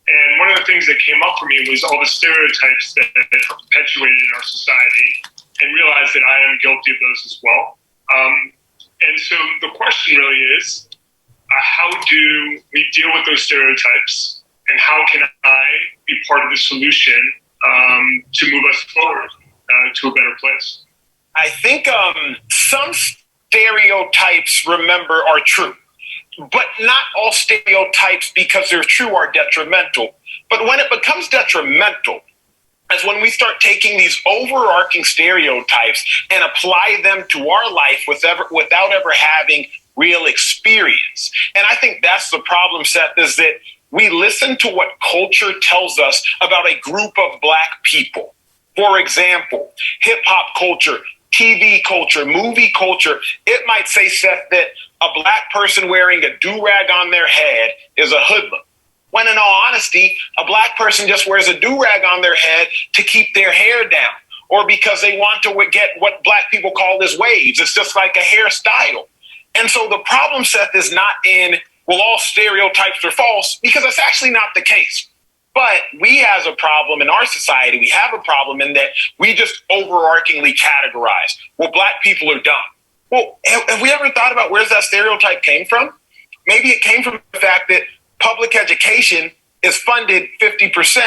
And one of the things that came up for me was all the stereotypes that are perpetuated in our society, and realized that I am guilty of those as well. And so the question really is, how do we deal with those stereotypes, and how can I be part of the solution to move us forward to a better place? I think some stereotypes, remember, are true. But not all stereotypes, because they're true, are detrimental. But when it becomes detrimental is when we start taking these overarching stereotypes and apply them to our life without ever having real experience. And I think that's the problem, Seth, is that we listen to what culture tells us about a group of black people. For example, hip hop culture, TV culture, movie culture, it might say, Seth, that a black person wearing a do-rag on their head is a hoodlum. When in all honesty, a black person just wears a do-rag on their head to keep their hair down, or because they want to get what black people call as waves. It's just like a hairstyle. And so the problem, Seth, is not in, well, all stereotypes are false, because that's actually not the case. But we as a problem in our society, we have a problem in that we just overarchingly categorize, well, black people are dumb. Well, have we ever thought about where that stereotype came from? Maybe it came from the fact that public education is funded 50%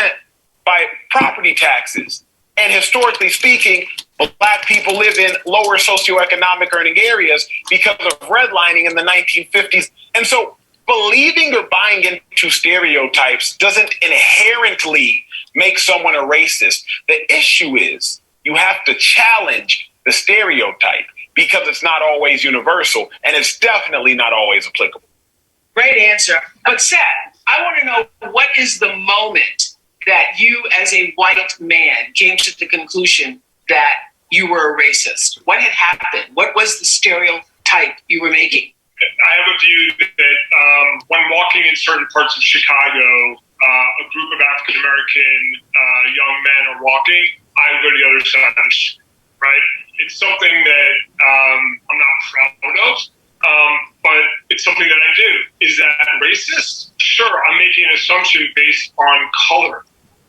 by property taxes. And historically speaking, Black people live in lower socioeconomic earning areas because of redlining in the 1950s. And so believing or buying into stereotypes doesn't inherently make someone a racist. The issue is you have to challenge the stereotype because it's not always universal and it's definitely not always applicable. Great answer. But Seth, I want to know, what is the moment that you as a white man came to the conclusion that you were a racist? What had happened? What was the stereotype you were making? I have a view that when walking in certain parts of Chicago, a group of African American young men are walking, I would go to the other side of the street, right? It's something that I'm not proud of, but it's something that I do. Is that racist? Sure, I'm making an assumption based on color.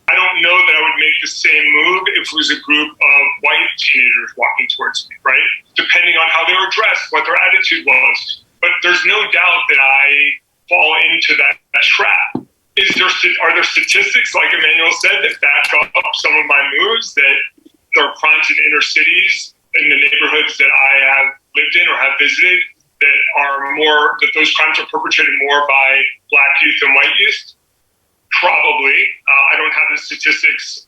I don't know that I would make the same move if it was a group of white teenagers walking towards me, right? Depending on how they were dressed, what their attitude was. But there's no doubt that I fall into that trap. Are there statistics, like Emmanuel said, that back up some of my moves, that there are crimes in inner cities, in the neighborhoods that I have lived in or have visited, that those crimes are perpetrated more by Black youth than white youth? Probably. I don't have the statistics,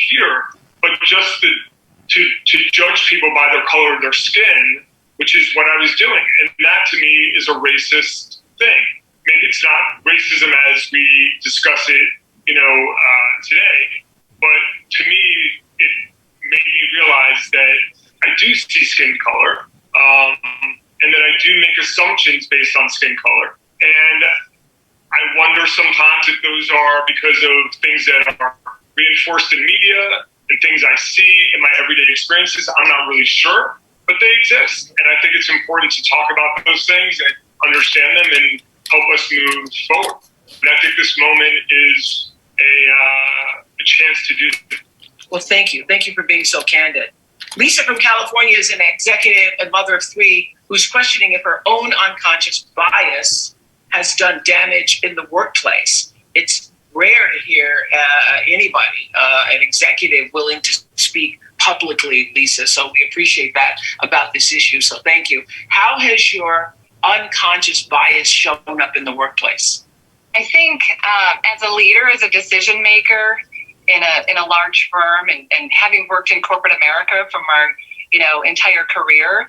here, but just to judge people by their color of their skin, which is what I was doing. And that to me is a racist thing. Maybe it's not racism as we discuss it, today, but to me, it made me realize that I do see skin color, and that I do make assumptions based on skin color. And I wonder sometimes if those are because of things that are reinforced in media and things I see in my everyday experiences. I'm not really sure, but they exist. And I think it's important to talk about those things and understand them and help us move forward. And I think this moment is a chance to do that. Well, thank you. Thank you for being so candid. Lisa from California is an executive and mother of three who's questioning if her own unconscious bias has done damage in the workplace. It's rare to hear anybody, an executive, willing to speak publicly, Lisa. So we appreciate that about this issue. So thank you. How has your unconscious bias shown up in the workplace? I think as a leader, as a decision maker in a large firm, and having worked in corporate America from our entire career,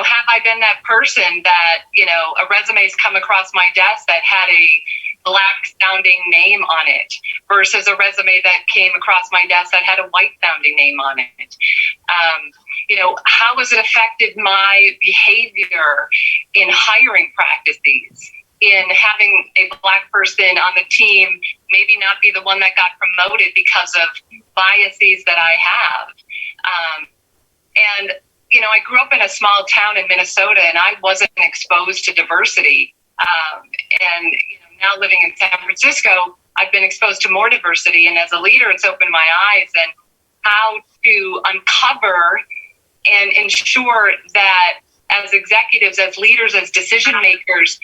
have I been that person that a resume's come across my desk that had a Black sounding name on it versus a resume that came across my desk that had a white sounding name on it? How has it affected my behavior in hiring practices, in having a Black person on the team maybe not be the one that got promoted because of biases that I have? I grew up in a small town in Minnesota, and I wasn't exposed to diversity. Now living in San Francisco, I've been exposed to more diversity. And as a leader, it's opened my eyes and how to uncover and ensure that as executives, as leaders, as decision makers,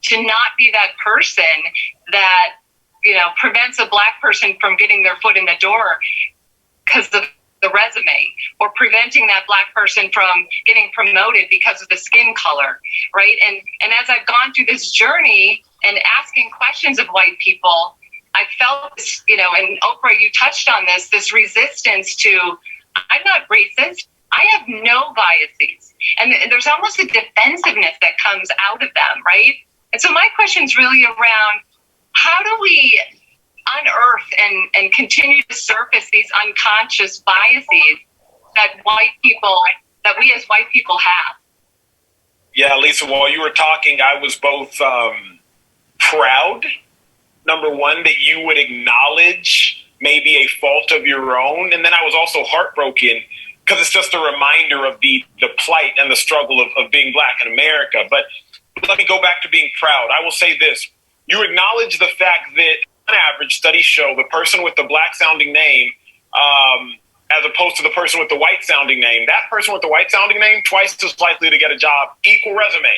to not be that person that, prevents a Black person from getting their foot in the door because of the resume, or preventing that Black person from getting promoted because of the skin color, right? And as I've gone through this journey and asking questions of white people, I felt this, and Oprah, you touched on this resistance to, I'm not racist, I have no biases. And there's almost a defensiveness that comes out of them, right? And so my question is really around, how do we unearth and continue to surface these unconscious biases that we as white people have? Yeah, Lisa, while you were talking, I was both proud, number one, that you would acknowledge maybe a fault of your own. And then I was also heartbroken because it's just a reminder of the plight and the struggle of being Black in America. But let me go back to being proud. I will say this. You acknowledge the fact that on average, studies show the person with the Black sounding name as opposed to the person with the white sounding name. That person with the white sounding name, twice as likely to get a job, equal resume,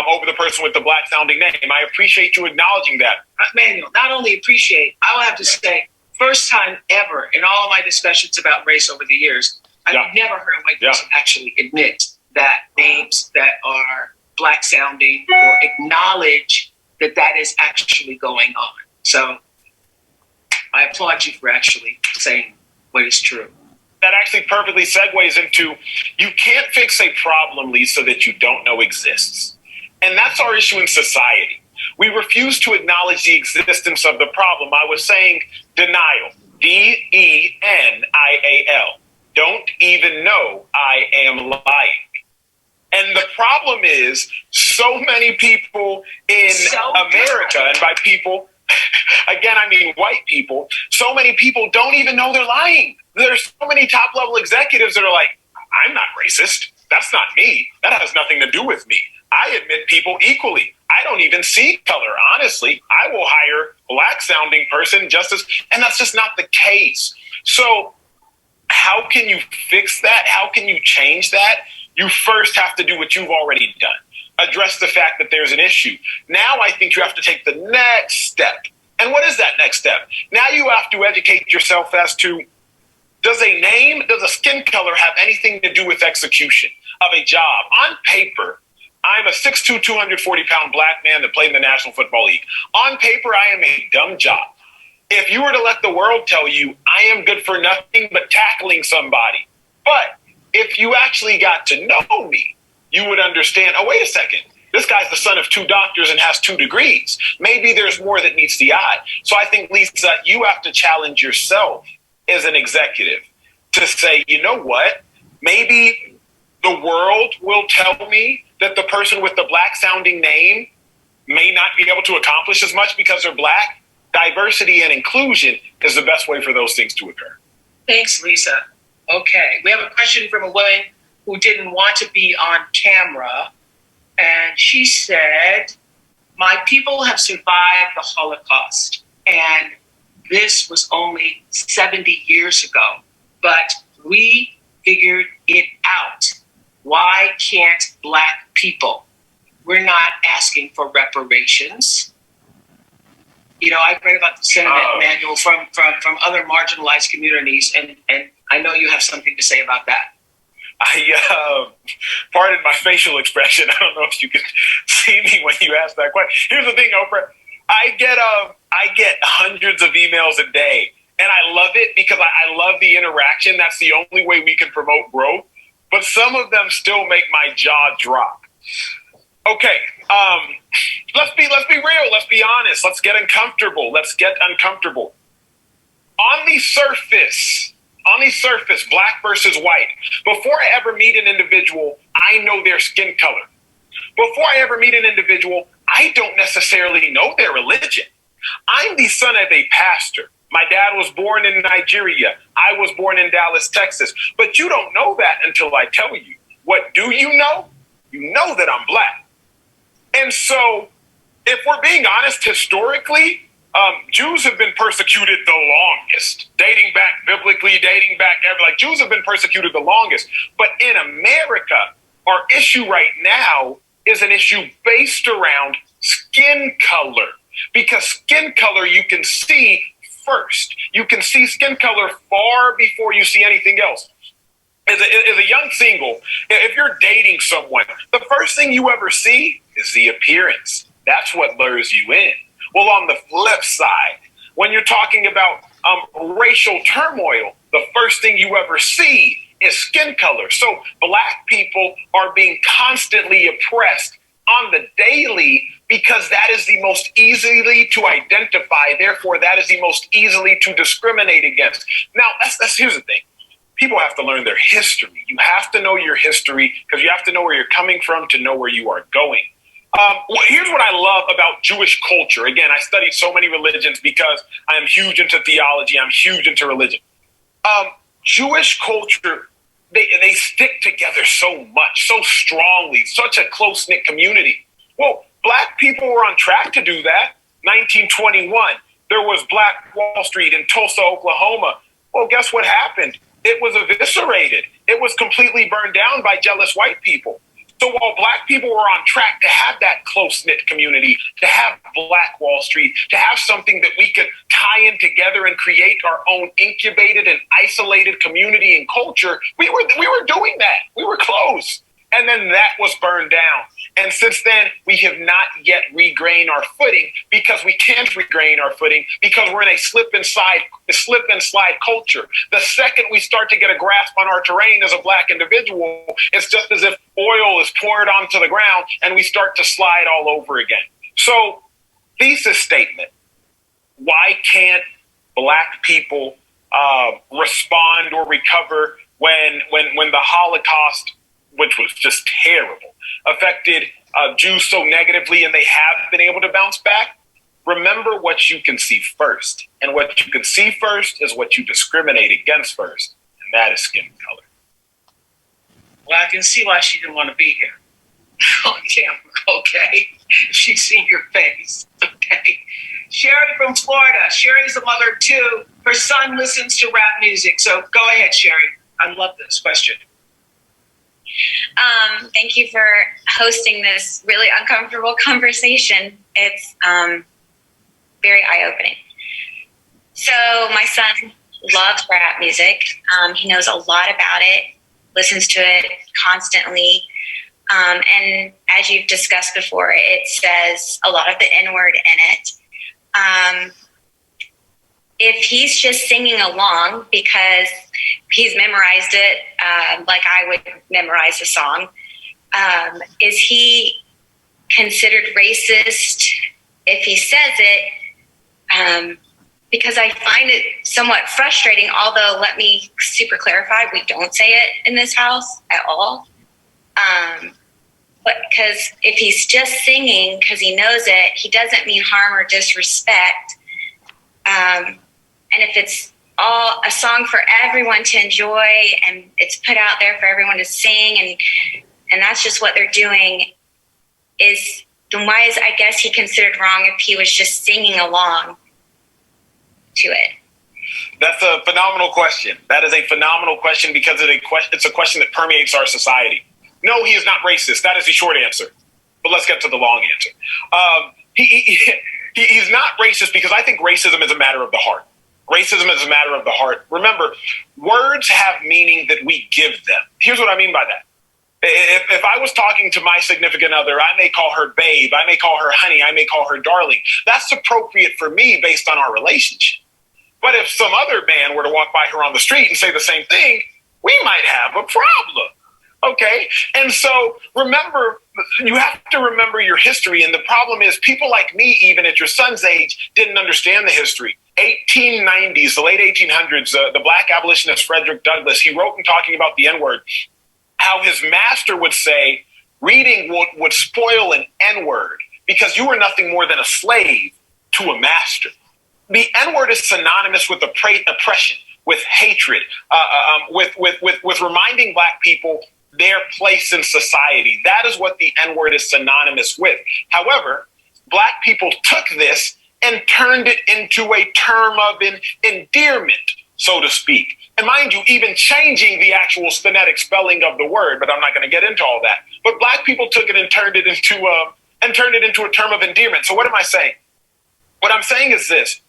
over the person with the black sounding name. I appreciate you acknowledging that. Manuel, not only appreciate, I will have to say, first time ever in all of my discussions about race over the years, I've never heard a white person actually admit that names that are black sounding or acknowledge that that is actually going on. So I applaud you for actually saying what is true. That actually perfectly segues into, you can't fix a problem, Lisa, that you don't know exists. And that's our issue in society. We refuse to acknowledge the existence of the problem. I was saying denial, Denial. Don't even know I am lying. And the problem is, so many people in America, and by people, again, I mean white people, so many people don't even know they're lying. There's so many top level executives that are like, I'm not racist. That's not me. That has nothing to do with me. I admit people equally. I don't even see color. Honestly, I will hire a black sounding person just as, and that's just not the case. So how can you fix that? How can you change that? You first have to do what you've already done. Address the fact that there's an issue. Now I think you have to take the next step. And what is that next step? Now you have to educate yourself as to, does a skin color have anything to do with execution of a job? On paper, I'm a 6'2", 240-pound black man that played in the National Football League. On paper, I am a dumb job. If you were to let the world tell you I am good for nothing but tackling somebody, but if you actually got to know me, you would understand, oh, wait a second. This guy's the son of 2 doctors and has 2 degrees. Maybe there's more that meets the eye. So I think, Lisa, you have to challenge yourself as an executive to say, you know what? Maybe the world will tell me that the person with the black sounding name may not be able to accomplish as much because they're black. Diversity and inclusion is the best way for those things to occur. Thanks, Lisa. Okay, we have a question from a woman who didn't want to be on camera. And she said, my people have survived the Holocaust. And this was only 70 years ago. But we figured it out. Why can't black people? We're not asking for reparations. You know, I've read about the sentiment, Manuel, from other marginalized communities, and I know you have something to say about that. Pardon my facial expression. I don't know if you can see me when you ask that question. Here's the thing, Oprah. I get hundreds of emails a day, and I love it because I love the interaction. That's the only way we can promote growth. But some of them still make my jaw drop. Okay, let's be real. Let's be honest. Let's get uncomfortable. On the surface, black versus white. Before I ever meet an individual, I know their skin color. Before I ever meet an individual, I don't necessarily know their religion. I'm the son of a pastor. My dad was born in Nigeria. I was born in Dallas, Texas. But you don't know that until I tell you. What do you know? You know that I'm black. And so, if we're being honest, historically, Jews have been persecuted the longest, dating back biblically, Jews have been persecuted the longest. But in America, our issue right now is an issue based around skin color. Because skin color you can see first. You can see skin color far before you see anything else. As a young single, if you're dating someone, the first thing you ever see is the appearance. That's what lures you in. Well, on the flip side, when you're talking about racial turmoil, the first thing you ever see is skin color. So black people are being constantly oppressed on the daily because that is the most easily to identify. Therefore, that is the most easily to discriminate against. Now, here's the thing. People have to learn their history. You have to know your history because you have to know where you're coming from to know where you are going. Here's what I love about Jewish culture. Again, I studied so many religions because I am huge into theology. I'm huge into religion. Jewish culture, they stick together so much, so strongly, such a close-knit community. Well, black people were on track to do that. 1921, there was Black Wall Street in Tulsa, Oklahoma. Well, guess what happened? it was eviscerated. It was completely burned down by jealous white people. So while Black people were on track to have that close-knit community, to have Black Wall Street, to have something that we could tie in together and create our own incubated and isolated community and culture, we were doing that. We were close. And then that was burned down. And since then, we have not yet regained our footing, because we can't regain our footing because we're in a slip and slide culture. The second we start to get a grasp on our terrain as a Black individual, it's just as if oil is poured onto the ground and we start to slide all over again. So, thesis statement: why can't Black people respond or recover when the Holocaust, which was just terrible, affected Jews so negatively, and they have been able to bounce back? Remember what you can see first. And what you can see first is what you discriminate against first, and that is skin color. Well, I can see why she didn't want to be here. Oh, damn, okay. She's seen your face, okay. Sherry from Florida. Sherry's a mother too. Her son listens to rap music. So go ahead, Sherry. I love this question. Thank you for hosting this really uncomfortable conversation. It's very eye-opening. So my son loves rap music. He knows a lot about it, listens to it constantly. And as you've discussed before, it says a lot of the N-word in it. If he's just singing along because he's memorized it, like I would memorize a song, is he considered racist if he says it? Because I find it somewhat frustrating, although let me super clarify, we don't say it in this house at all. But because if he's just singing because he knows it, he doesn't mean harm or disrespect. And if it's all a song for everyone to enjoy and it's put out there for everyone to sing and that's just what they're doing, then why is, I guess, he considered wrong if he was just singing along to it? That's a phenomenal question. That is a phenomenal question because it's a question that permeates our society. No, he is not racist. That is the short answer. But let's get to the long answer. He's not racist because I think racism is a matter of the heart. Racism is a matter of the heart. Remember, words have meaning that we give them. Here's what I mean by that. If I was talking to my significant other, I may call her babe, I may call her honey, I may call her darling. That's appropriate for me based on our relationship. But if some other man were to walk by her on the street and say the same thing, we might have a problem. Okay? And so remember, you have to remember your history. And the problem is people like me, even at your son's age, didn't understand the history. 1890s, the late 1800s, the Black abolitionist Frederick Douglass, he wrote in talking about the N-word, how his master would say, reading would spoil an N-word because you were nothing more than a slave to a master. The N-word is synonymous with oppression, with hatred, with reminding Black people their place in society. That is what the N-word is synonymous with. However, Black people took this and turned it into a term of endearment, so to speak. And mind you, even changing the actual phonetic spelling of the word, but I'm not going to get into all that. But Black people took it and turned it into a term of endearment. So what am I saying? What I'm saying is this.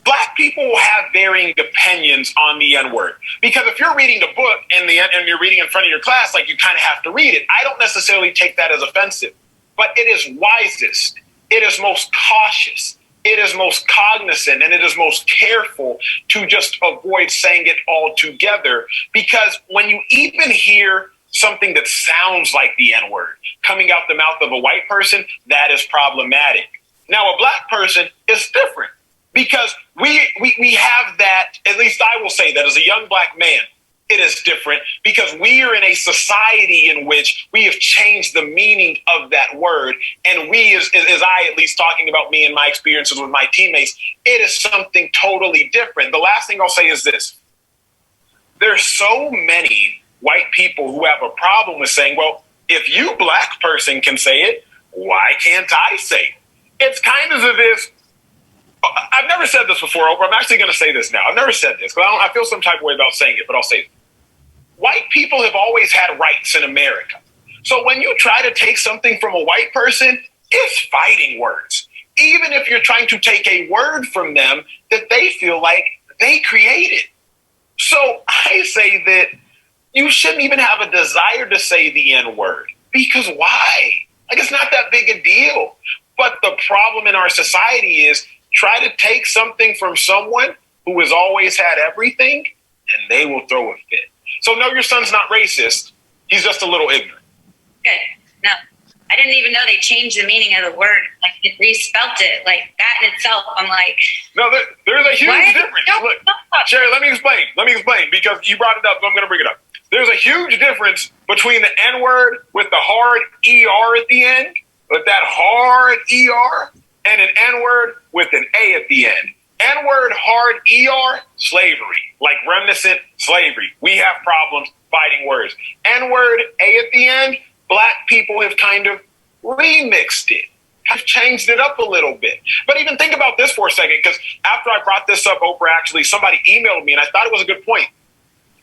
Black people will have varying opinions on the N-word. Because if you're reading a book and you're reading in front of your class, like you kind of have to read it, I don't necessarily take that as offensive. But it is wisest, it is most cautious, it is most cognizant, and it is most careful to just avoid saying it altogether. Because when you even hear something that sounds like the N-word coming out the mouth of a white person, that is problematic. Now, a Black person is different. Because we have that, at least I will say that as a young Black man, it is different because we are in a society in which we have changed the meaning of that word. And we, as I at least talking about me and my experiences with my teammates, it is something totally different. The last thing I'll say is this. There's so many white people who have a problem with saying, well, if you Black person can say it, why can't I say it? It's kind of as if I've never said this before, Oprah. I'm actually going to say this now. I've never said this because I feel some type of way about saying it, but I'll say it. White people have always had rights in America. So when you try to take something from a white person, it's fighting words. Even if you're trying to take a word from them that they feel like they created. So I say that you shouldn't even have a desire to say the N word, because why? Like, it's not that big a deal. But the problem in our society is try to take something from someone who has always had everything and they will throw a fit. So no, your son's not racist. He's just a little ignorant. Good. No, I didn't even know they changed the meaning of the word. Like, it respelt it. Like, that in itself, I'm like. No, there's a huge difference. Look, Sherry, let me explain. Because you brought it up, so I'm going to bring it up. There's a huge difference between the N word with the hard ER at the end, with that hard ER, and an N word with an A at the end. N word, hard ER, slavery, like reminiscent slavery. We have problems fighting words. N word, A at the end, Black people have kind of remixed it, have changed it up a little bit. But even think about this for a second, because after I brought this up, Oprah, actually, somebody emailed me, and I thought it was a good point.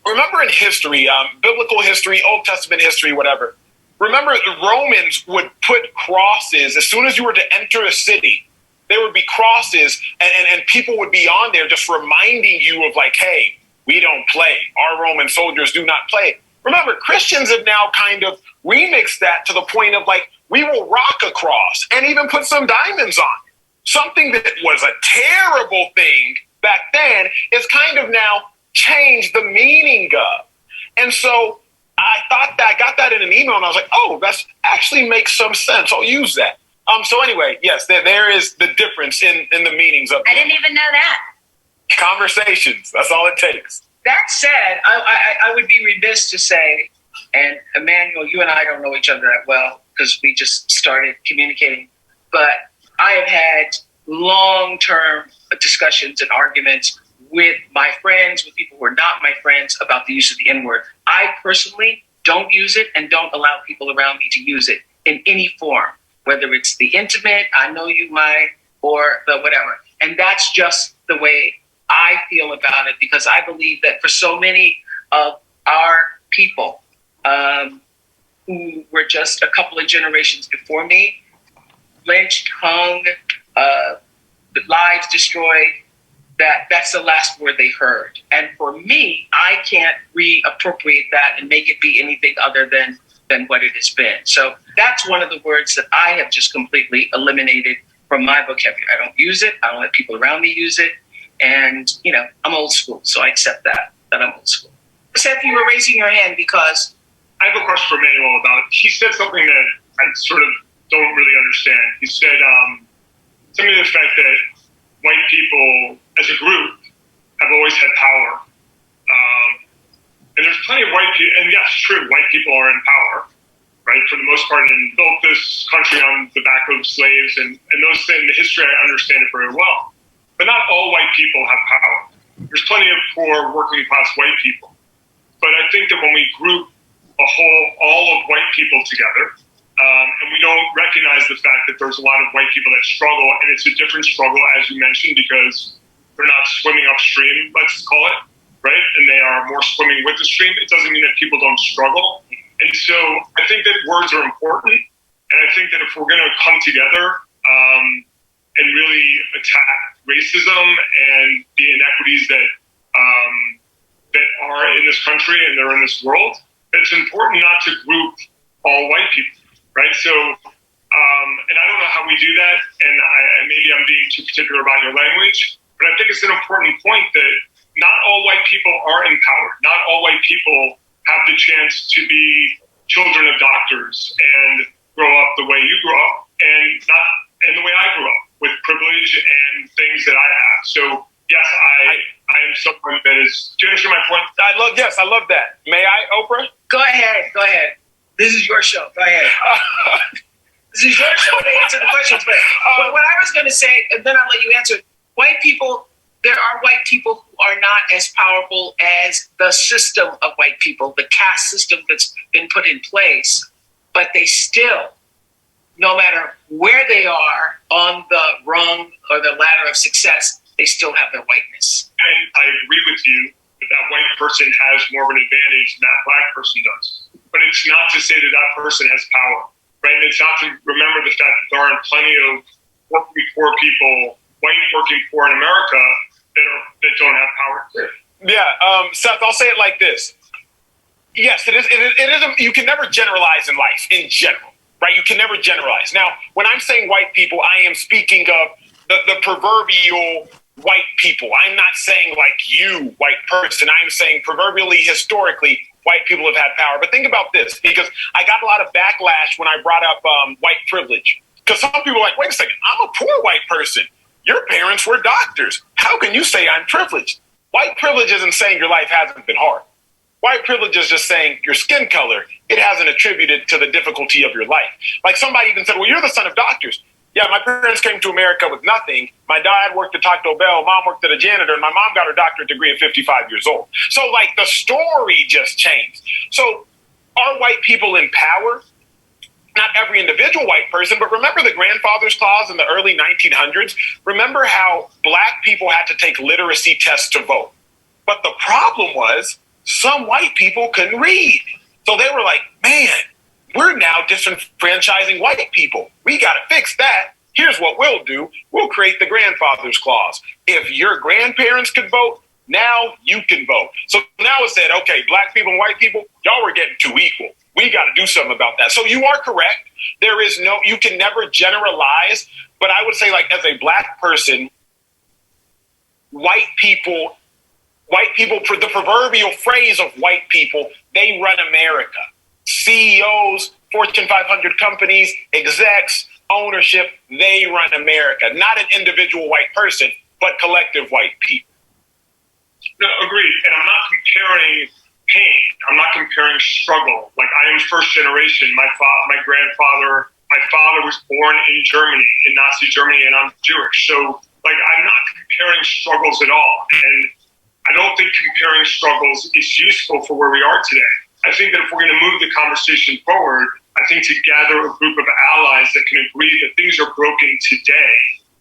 Remember in history, biblical history, Old Testament history, whatever, remember the Romans would put crosses as soon as you were to enter a city. There would be crosses, and people would be on there just reminding you of, like, hey, we don't play. Our Roman soldiers do not play. Remember, Christians have now kind of remixed that to the point of, like, we will rock a cross and even put some diamonds on it. Something that was a terrible thing back then is kind of now changed the meaning of. And so I got that in an email, and I was like, oh, that actually makes some sense. I'll use that. So anyway, yes, there is the difference in the meanings of. I didn't even know that. Conversations. That's all it takes. That said, I would be remiss to say, and Emmanuel, you and I don't know each other that well because we just started communicating, but I have had long-term discussions and arguments with my friends, with people who are not my friends, about the use of the N-word. I personally don't use it and don't allow people around me to use it in any form, whether it's the intimate, I know you might, or the whatever. And that's just the way I feel about it, because I believe that for so many of our people who were just a couple of generations before me, lynched, hung, lives destroyed, that's the last word they heard. And for me, I can't reappropriate that and make it be anything other than what it has been. So that's one of the words that I have just completely eliminated from my vocabulary. I don't use it. I don't let people around me use it. And, you know, I'm old school, so I accept that I'm old school. Seth, you were raising your hand because... I have a question for Manuel about, he said something that I sort of don't really understand. He said something to the effect that white people as a group have always had power. And there's plenty of white people, and yes, true, white people are in power, right, for the most part, and built this country on the back of slaves, and those things, the history, I understand it very well. But not all white people have power. There's plenty of poor, working class white people. But I think that when we group all of white people together, and we don't recognize the fact that there's a lot of white people that struggle, and it's a different struggle, as you mentioned, because they're not swimming upstream, let's call it, right? And they are more swimming with the stream. It doesn't mean that people don't struggle. And so I think that words are important. And I think that if we're going to come together and really attack racism and the inequities that are in this country and they're in this world, it's important not to group all white people, right? So, and I don't know how we do that, and maybe I'm being too particular about your language, but I think it's an important point that not all white people are empowered. Not all white people have the chance to be children of doctors and grow up the way you grew up, and the way I grew up, with privilege and things that I have. So, yes, I am someone that is. Do you understand my point? I love that. May I, Oprah? Go ahead. This is your show. Go ahead. This is your show to answer the questions. But what I was going to say, and then I'll let you answer it. White people, there are white people who are not as powerful as the system of white people, the caste system that's been put in place, but they still no matter where they are on the rung or the ladder of success, they still have their whiteness. And I agree with you that white person has more of an advantage than that black person does. But it's not to say that that person has power, right? And it's not to remember the fact that there aren't plenty of working poor people, white working poor in America that don't have power. Yeah, Seth, I'll say it like this. Yes, it is. You can never generalize in life in general, right? You can never generalize. Now, when I'm saying white people, I am speaking of the proverbial white people. I'm not saying like you, white person. I'm saying proverbially, historically, white people have had power. But think about this, because I got a lot of backlash when I brought up white privilege. Because some people are like, wait a second, I'm a poor white person. Your parents were doctors. How can you say I'm privileged? White privilege isn't saying your life hasn't been hard. White privilege is just saying your skin color, it hasn't attributed to the difficulty of your life. Like somebody even said, well, you're the son of doctors. Yeah, my parents came to America with nothing. My dad worked at Taco Bell, mom worked at a janitor, and my mom got her doctorate degree at 55 years old. So like the story just changed. So are white people in power? Not every individual white person, but remember the grandfather's clause in the early 1900s? Remember how black people had to take literacy tests to vote? But the problem was some white people couldn't read. So they were like, man, we're now disenfranchising white people. We got to fix that. Here's what we'll do. We'll create the grandfather's clause. If your grandparents could vote, now you can vote. So now it said, okay, black people and white people, y'all were getting too equal. We got to do something about that. So you are correct. You can never generalize, but I would say like as a black person, white people, for the proverbial phrase of white people, they run America. CEOs, Fortune 500 companies, execs, ownership, they run America. Not an individual white person, but collective white people. No, agreed. And I'm not comparing pain. I'm not comparing struggle. Like I am first generation. My father was born in Germany, in Nazi Germany, and I'm Jewish. So like I'm not comparing struggles at all. And I don't think comparing struggles is useful for where we are today. I think that if we're going to move the conversation forward, I think to gather a group of allies that can agree that things are broken today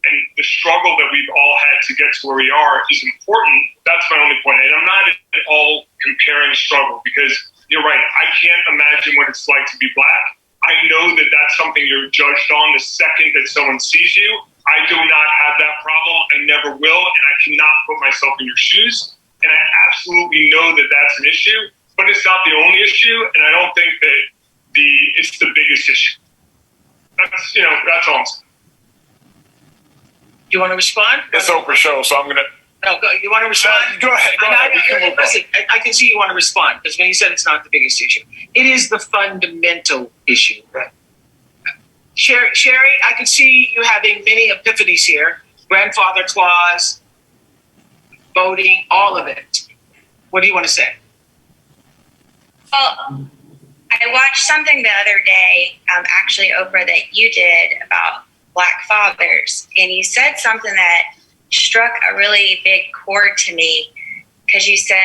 and the struggle that we've all had to get to where we are is important. That's my only point. And I'm not at all comparing struggle because you're right. I can't imagine what it's like to be black. I know that that's something you're judged on the second that someone sees you. I do not have that problem. I never will. And I cannot put myself in your shoes. And I absolutely know that that's an issue, but it's not the only issue. And I don't think that it's the biggest issue. That's all I'm saying. You want to respond? It's Oprah show, so I'm going to. No, go, you want to respond? Go ahead. Listen, I can see you want to respond because when you said it's not the biggest issue, it is the fundamental issue. Right? Sherry, I can see you having many epiphanies here. Grandfather clause, voting, all of it. What do you want to say? Well, I watched something the other day, actually, Oprah, that you did about Black fathers, and you said something that struck a really big chord to me because you said,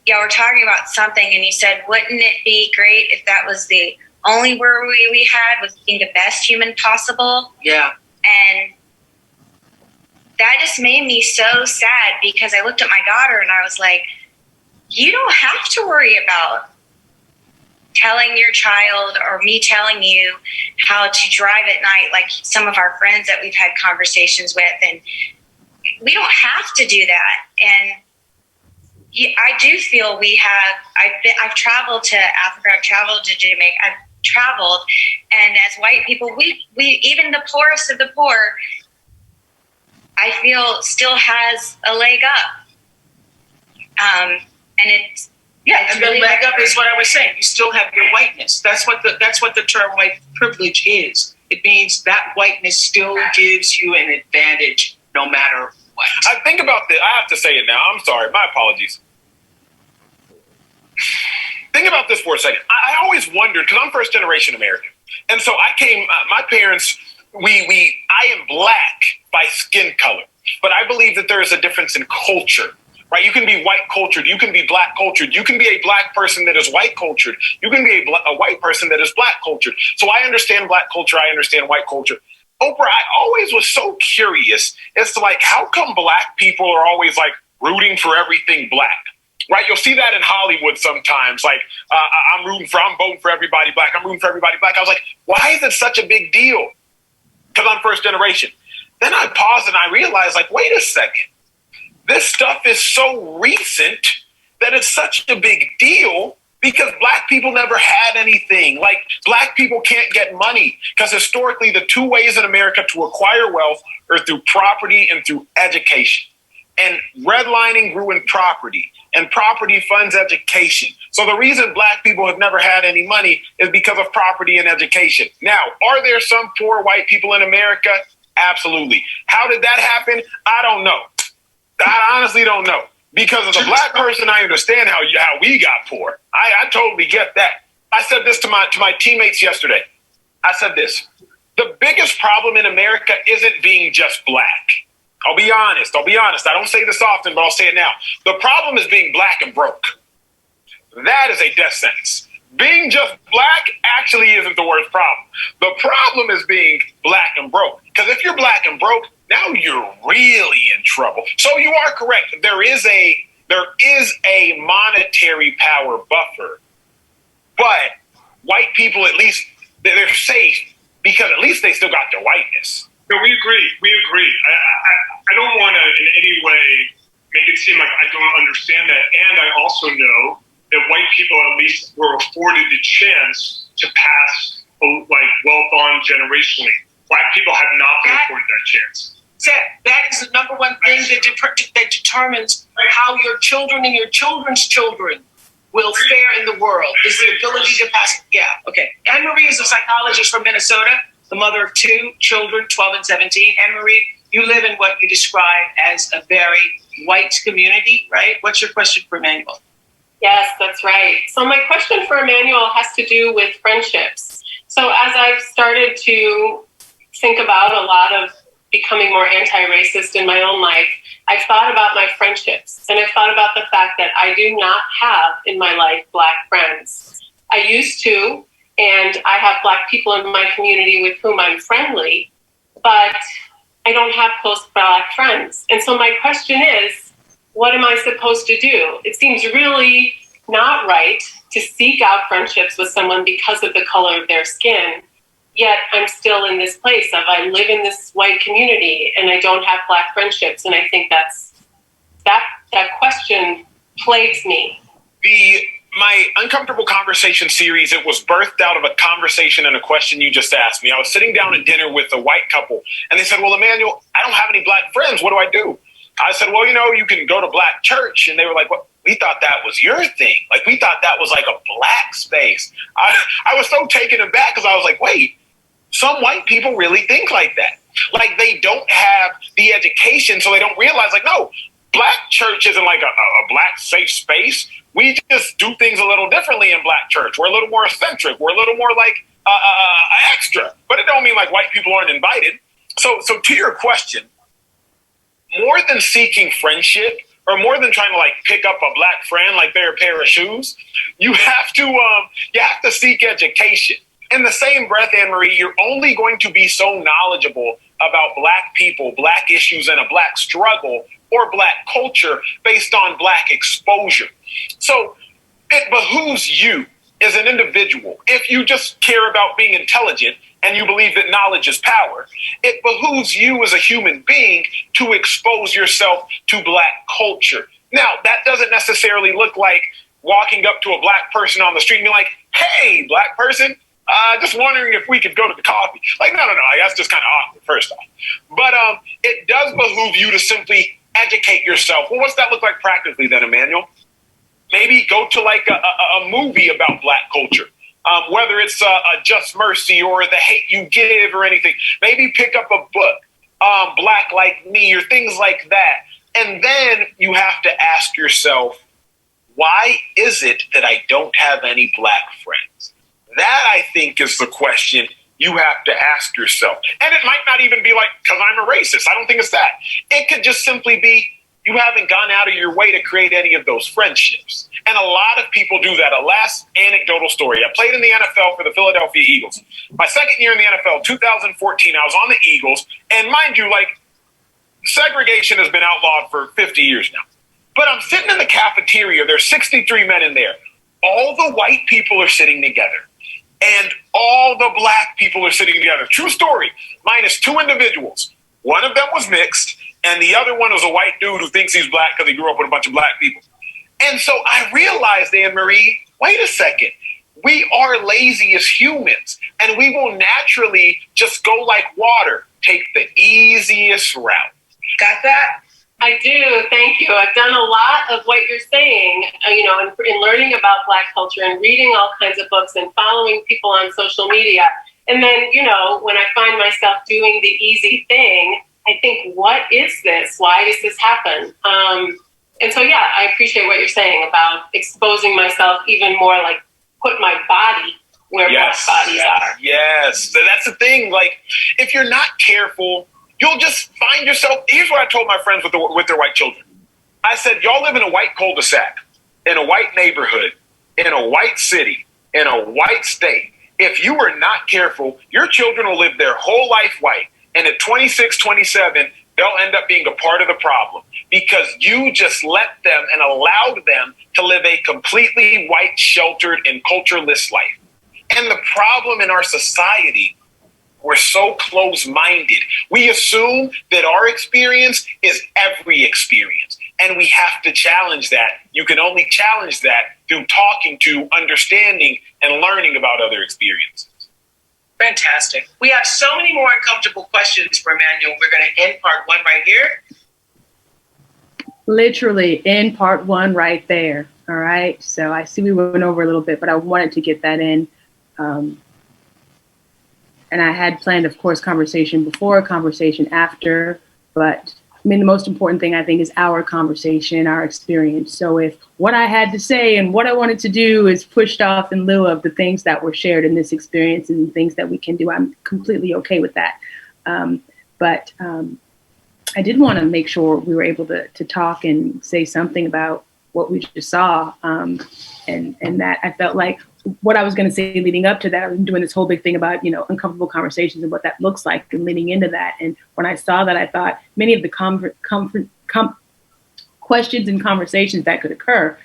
y'all were talking about something, and you said, wouldn't it be great if that was the only worry we had, was being the best human possible? Yeah. And that just made me so sad because I looked at my daughter and I was like, you don't have to worry about telling your child or me telling you how to drive at night like some of our friends that we've had conversations with. And we don't have to do that. And I do feel I've traveled to Africa, I've traveled to Jamaica, I've traveled, and as white people, we even the poorest of the poor, I feel still has a leg up. And it's, yeah, the leg up is what I was saying. You still have your whiteness. That's what the term white privilege is. It means that whiteness still gives you an advantage no matter what. I think about this. I have to say it now. I'm sorry. My apologies. Think about this for a second. I always wondered, because I'm first generation American. And so I came, my parents, I am black by skin color, but I believe that there is a difference in culture. right? You can be white cultured. You can be black cultured. You can be a black person that is white cultured. You can be a white person that is black cultured. So I understand black culture. I understand white culture. Oprah, I always was so curious as to like, how come black people are always like rooting for everything black? Right, you'll see that in Hollywood sometimes. Like, I'm voting for everybody black. I'm rooting for everybody black. I was like, why is it such a big deal? Because I'm first generation. Then I paused and I realized, like, wait a second. This stuff is so recent that it's such a big deal because black people never had anything. Like, black people can't get money because historically the two ways in America to acquire wealth are through property and through education. And redlining ruined property. And property funds education. So the reason black people have never had any money is because of property and education. Now, are there some poor white people in America? Absolutely. How did that happen? I don't know. I honestly don't know. Because as a black person, I understand how we got poor. I totally get that. I said this to my teammates yesterday. I said this. The biggest problem in America isn't being just black. I'll be honest. I don't say this often, but I'll say it now. The problem is being black and broke. That is a death sentence. Being just black actually isn't the worst problem. The problem is being black and broke. Because if you're black and broke, now you're really in trouble. So you are correct. There is a monetary power buffer. But white people, at least, they're safe because at least they still got their whiteness. No, we agree. I don't want to in any way make it seem like I don't understand that. And I also know that white people at least were afforded the chance to pass like wealth on generationally. Black people have not been afforded that chance. That is the number one thing that determines how your children and your children's children will fare in the world, is the ability to pass. Yeah, okay. Anne Marie is a psychologist from Minnesota, the mother of two children, 12 and 17. Anne Marie, you live in what you describe as a very white community, right? What's your question for Emmanuel? Yes, that's right. So my question for Emmanuel has to do with friendships. So as I've started to think about a lot of becoming more anti-racist in my own life, I've thought about my friendships, and I've thought about the fact that I do not have in my life Black friends. I used to, and I have Black people in my community with whom I'm friendly, but I don't have close Black friends. And so my question is, what am I supposed to do? It seems really not right to seek out friendships with someone because of the color of their skin. Yet I'm still in this place of I live in this white community and I don't have Black friendships. And I think that question plagues me. My Uncomfortable Conversation series, it was birthed out of a conversation and a question you just asked me. I was sitting down at dinner with a white couple and they said, well, Emmanuel, I don't have any Black friends. What do I do? I said, well, you can go to Black church. And they were like, well, we thought that was your thing. Like, we thought that was like a Black space. I was so taken aback because I was like, wait, some white people really think like that. Like, they don't have the education, so they don't realize, like, no, Black church isn't like a Black safe space. We just do things a little differently in Black church. We're a little more eccentric. We're a little more like extra. But it don't mean like white people aren't invited. So to your question, more than seeking friendship or more than trying to like pick up a Black friend like they're a pair of shoes, you have to seek education. In the same breath, Anne Marie, you're only going to be so knowledgeable about Black people, Black issues, and a Black struggle or Black culture based on Black exposure. So it behooves you as an individual, if you just care about being intelligent and you believe that knowledge is power, it behooves you as a human being to expose yourself to Black culture. Now, that doesn't necessarily look like walking up to a Black person on the street and being like, hey, Black person, just wondering if we could go to the coffee. Like, no, that's just kind of awkward, first off. But it does behoove you to simply educate yourself. Well, what's that look like practically then, Emmanuel? Maybe go to like a movie about Black culture, whether it's Just Mercy or The Hate You Give or anything. Maybe pick up a book, Black Like Me or things like that. And then you have to ask yourself, why is it that I don't have any Black friends? That, I think, is the question you have to ask yourself. And it might not even be like, because I'm a racist. I don't think it's that. It could just simply be, you haven't gone out of your way to create any of those friendships. And a lot of people do that. A last anecdotal story. I played in the NFL for the Philadelphia Eagles. My second year in the NFL, 2014, I was on the Eagles. And mind you, like, segregation has been outlawed for 50 years now. But I'm sitting in the cafeteria. There's 63 men in there. All the white people are sitting together. And all the black people are sitting together. True story. Minus 2 individuals. One of them was mixed. And the other one was a white dude who thinks he's black because he grew up with a bunch of black people. And so I realized, Anne-Marie, wait a second. We are lazy as humans, and we will naturally just go like water, take the easiest route. Got that? I do. Thank you. I've done a lot of what you're saying, in learning about Black culture and reading all kinds of books and following people on social media. And then, when I find myself doing the easy thing, I think, what is this? Why does this happen? And so, yeah, I appreciate what you're saying about exposing myself even more, like put my body where Black bodies are. Yes, that's the thing. Like, if you're not careful, you'll just find yourself. Here's what I told my friends with their white children. I said, y'all live in a white cul-de-sac, in a white neighborhood, in a white city, in a white state. If you are not careful, your children will live their whole life white. And at 26, 27, they'll end up being a part of the problem because you just let them and allowed them to live a completely white, sheltered, and cultureless life. And the problem in our society, we're so close-minded. We assume that our experience is every experience, and we have to challenge that. You can only challenge that through talking to, understanding, and learning about other experiences. Fantastic. We have so many more uncomfortable questions for Emmanuel. We're going to end part 1 right here. Literally in part 1 right there. All right. So I see we went over a little bit, but I wanted to get that in. And I had planned, of course, conversation before, conversation after. But I mean, the most important thing, I think, is our conversation, our experience. So if what I had to say and what I wanted to do is pushed off in lieu of the things that were shared in this experience and things that we can do, I'm completely okay with that. But I did want to make sure we were able to talk and say something about what we just saw. And that I felt like what I was going to say leading up to that, I've been doing this whole big thing about, uncomfortable conversations and what that looks like and leading into that. And when I saw that, I thought many of the questions and conversations that could occur,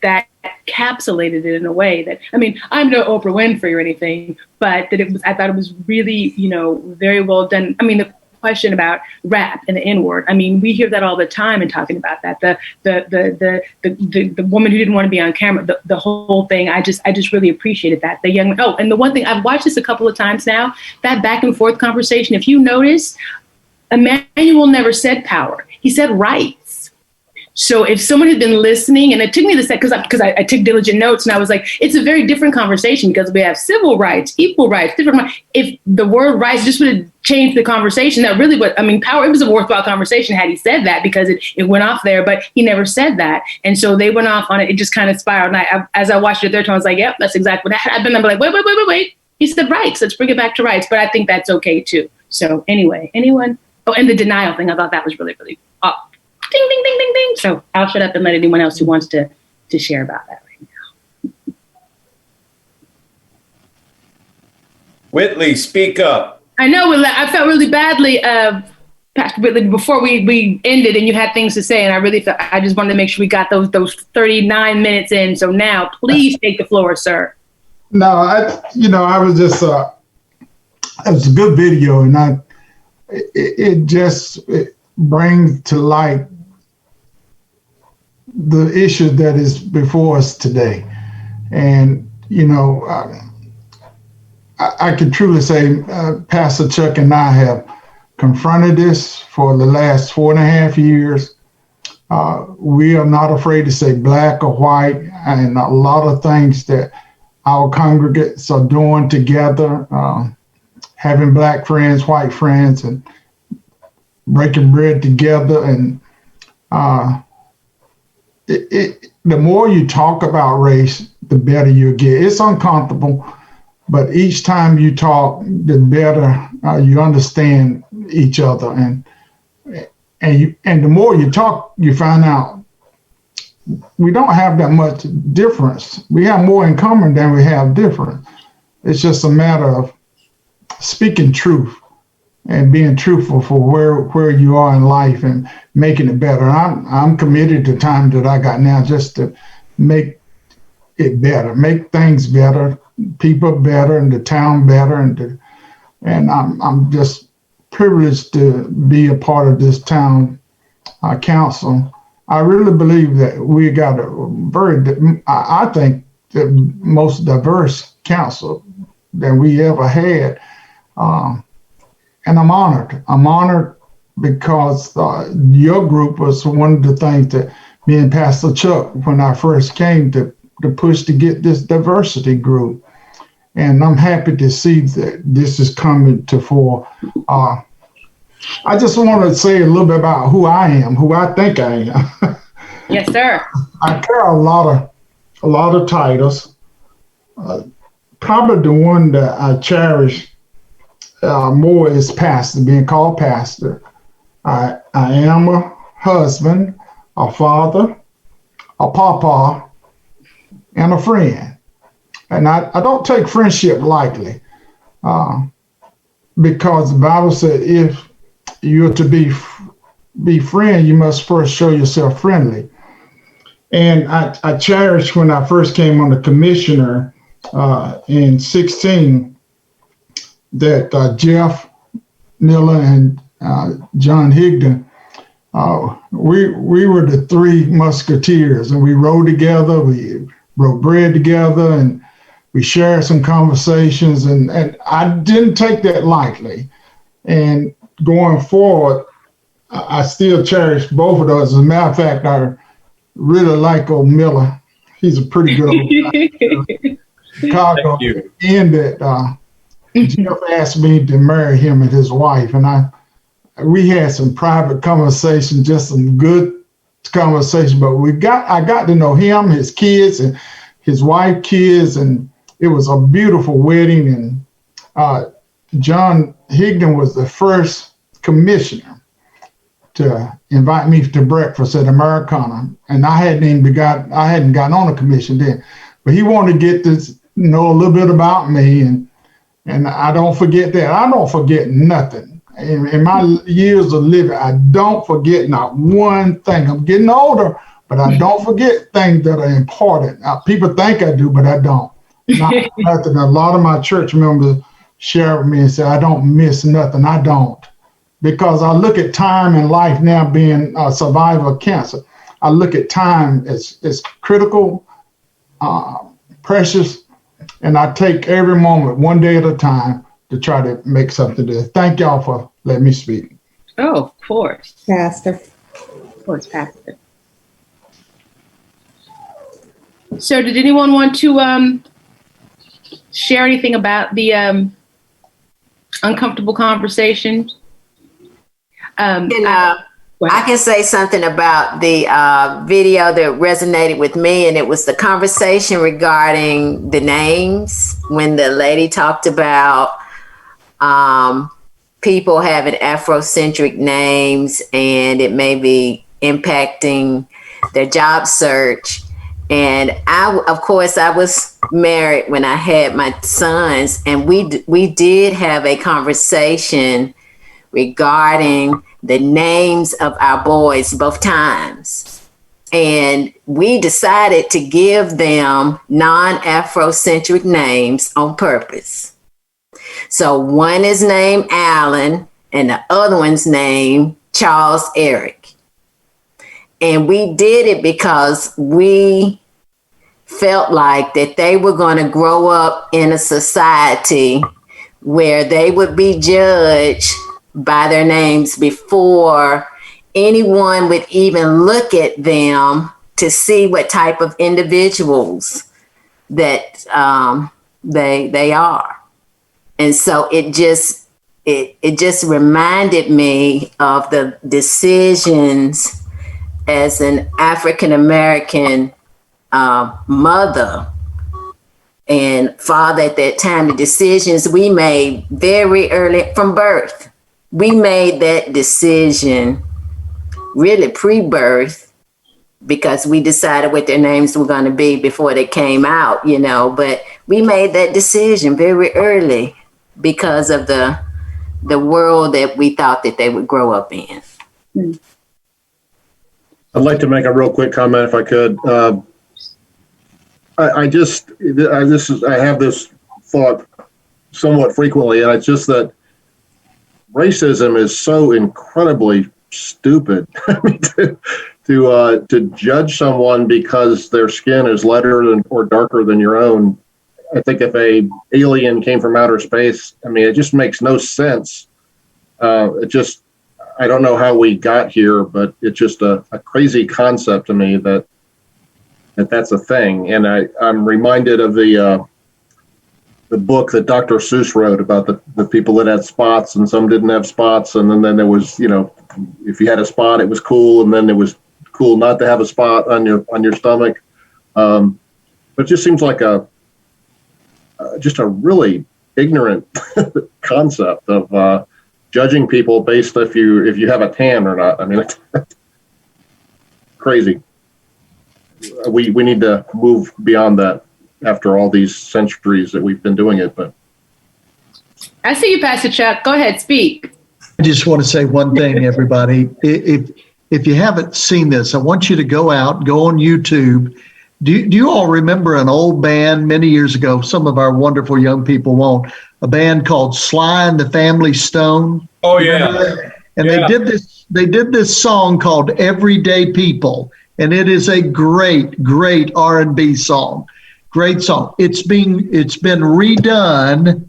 that encapsulated it in a way that, I mean, I'm no Oprah Winfrey or anything, but that I thought it was really, very well done. I mean, the question about rap and the N-word. I mean, we hear that all the time and talking about that. The woman who didn't want to be on camera, the whole thing. I just really appreciated that. The young, and the one thing, I've watched this a couple of times now, that back and forth conversation, if you notice, Emmanuel never said power. He said rights. So if someone had been listening, and it took me the second, because I took diligent notes, and I was like, it's a very different conversation because we have civil rights, equal rights, different rights. If the word rights just would have changed the conversation, that really power, it was a worthwhile conversation had he said that, because it went off there, but he never said that. And so they went off on it. It just kind of spiraled. And as I watched it there, I was like, yep, that's exactly what happened. I'm like, wait. He said rights. Let's bring it back to rights. But I think that's okay too. So anyway, anyone? Oh, and the denial thing, I thought that was really, really ding, ding, ding, ding, ding. So I'll shut up and let anyone else who wants to share about that right now. Whitley, speak up. I know, I felt really badly, Pastor Whitley, before we ended and you had things to say, and I just wanted to make sure we got those 39 minutes in. So now, please take the floor, sir. No, I was just, it was a good video, and it just brings to light the issue that is before us today. And, I can truly say Pastor Chuck and I have confronted this for the last 4.5 years. We are not afraid to say black or white, and a lot of things that our congregates are doing together, having black friends, white friends, and breaking bread together. And the more you talk about race, the better you get. It's uncomfortable, but each time you talk, the better you understand each other. And and the more you talk, you find out we don't have that much difference. We have more in common than we have different. It's just a matter of speaking truth and being truthful for where you are in life and making it better. I'm committed to time that I got now just to make it better, make things better, people better, and the town better, and I'm just privileged to be a part of this town council. I really believe that we got I think the most diverse council that we ever had. And I'm honored. I'm honored because your group was one of the things that me and Pastor Chuck, when I first came, to push to get this diversity group. And I'm happy to see that this is coming to fore. I just want to say a little bit about who I am, who I think I am. Yes, sir. I carry a lot of titles. Probably the one that I cherish more is pastor, being called pastor. I am a husband, a father, a papa, and a friend. And I don't take friendship lightly because the Bible said if you're to be friend, you must first show yourself friendly. And I cherished when I first came on the commissioner in 16 that Jeff Miller and John Higdon, we were the three musketeers, and we rode together, we broke bread together, and we shared some conversations, and I didn't take that lightly. And going forward, I still cherish both of those. As a matter of fact, I really like old Miller. He's a pretty good old guy. Chicago, and that Jeff asked me to marry him and his wife, and we had some private conversation, just some good conversation. But I got to know him, his kids, and his wife, kids, and it was a beautiful wedding. And John Higdon was the first commissioner to invite me to breakfast at Americana, and I hadn't gotten on a commission then, but he wanted to get to know a little bit about me, and I don't forget that. I don't forget nothing. In my years of living, I don't forget not one thing. I'm getting older, but I don't forget things that are important. People think I do, but I don't. Not nothing. A lot of my church members share with me and say, I don't miss nothing. I don't. Because I look at time in life now, being a survivor of cancer. I look at time as critical, precious, and I take every moment, one day at a time, to try to make something do. Thank y'all for letting me speak. Oh, of course. Pastor. Of course, Pastor. So did anyone want to share anything about the uncomfortable conversation? I can say something about the video that resonated with me, and it was the conversation regarding the names when the lady talked about people having Afrocentric names and it may be impacting their job search. And of course, I was married when I had my sons, and we did have a conversation regarding the names of our boys both times. And we decided to give them non-Afrocentric names on purpose. So one is named Alan and the other one's named Charles Eric. And we did it because we felt like that they were going to grow up in a society where they would be judged by their names before anyone would even look at them to see what type of individuals that they are. And so it just reminded me of the decisions as an African American mother and father at that time, the decisions we made very early from birth. We made that decision really pre-birth, because we decided what their names were going to be before they came out, but we made that decision very early because of the world that we thought that they would grow up in. I'd like to make a real quick comment if I could. I have this thought somewhat frequently, and it's just that racism is so incredibly stupid. I mean, to judge someone because their skin is lighter or darker than your own. I think if a alien came from outer space, I mean, it just makes no sense. I don't know how we got here, but it's just a crazy concept to me that's a thing. And I'm reminded of the book that Dr. Seuss wrote about the people that had spots and some didn't have spots. And then there was, if you had a spot, it was cool. And then it was cool not to have a spot on your stomach. But it just seems like just a really ignorant concept of judging people based if you have a tan or not. I mean, it's crazy. We need to move beyond that after all these centuries that we've been doing it. But I see you, Pastor Chuck. Go ahead, speak. I just want to say one thing, everybody. If you haven't seen this, I want you to go on YouTube. Do you all remember an old band many years ago? Some of our wonderful young people won't. A band called Sly and the Family Stone. Oh yeah. And yeah. they did this song called Everyday People, and it is a great R&B song. Great song. It's been redone,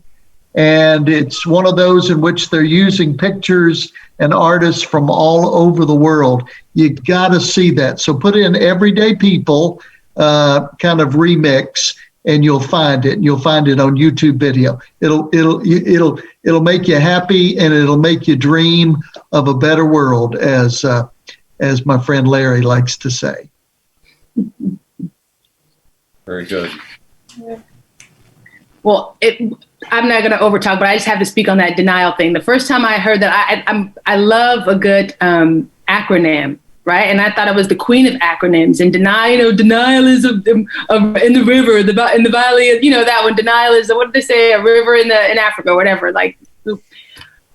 and it's one of those in which they're using pictures and artists from all over the world. You got to see that. So put in Everyday People kind of remix, and you'll find it. You'll find it on YouTube video. It'll make you happy, and it'll make you dream of a better world, as my friend Larry likes to say. Very good. Well, I'm not going to overtalk, but I just have to speak on that denial thing. The first time I heard that, I love a good acronym, right? And I thought I was the queen of acronyms. And denial is in the river, in the valley, that one. Denial is, what did they say? A river in Africa, whatever.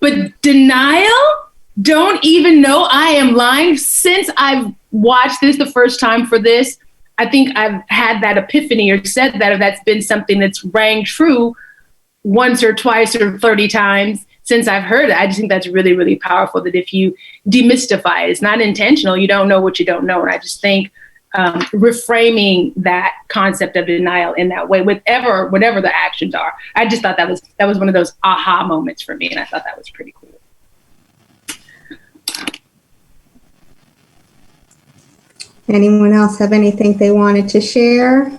But denial, don't even know I am lying. Since I've watched this the first time for this, I think I've had that epiphany or said that, or that's been something that's rang true once or twice or 30 times since I've heard it. I just think that's really, really powerful, that if you demystify it, it's not intentional. You don't know what you don't know. And I just think reframing that concept of denial in that way, whatever the actions are, I just thought that was one of those aha moments for me. And I thought that was pretty cool. Anyone else have anything they wanted to share?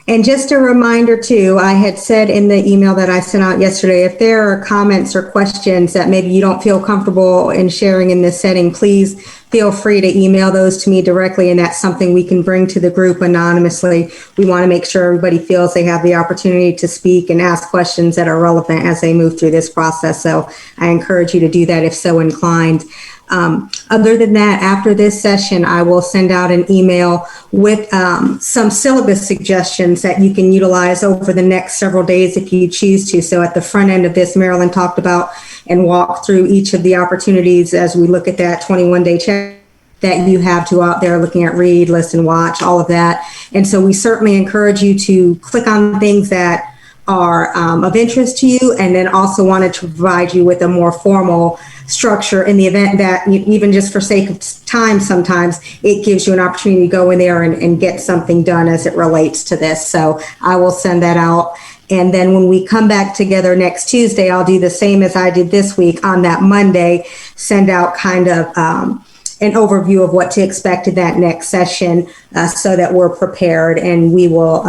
And just a reminder too, I had said in the email that I sent out yesterday, if there are comments or questions that maybe you don't feel comfortable in sharing in this setting, please feel free to email those to me directly, and that's something we can bring to the group anonymously. We want to make sure everybody feels they have the opportunity to speak and ask questions that are relevant as they move through this process. So I encourage you to do that if so inclined. Other than that, after this session, I will send out an email with some syllabus suggestions that you can utilize over the next several days if you choose to. So at the front end of this, Marilyn talked about and walked through each of the opportunities as we look at that 21-day check that you have to out there looking at read, listen, watch, all of that. And so we certainly encourage you to click on things that are of interest to you, and then also wanted to provide you with a more formal structure in the event that, even just for sake of time, sometimes it gives you an opportunity to go in there and get something done as it relates to this. So I will send that out. And then when we come back together next Tuesday, I'll do the same as I did this week. On that Monday, send out kind of an overview of what to expect in that next session so that we're prepared. And we will,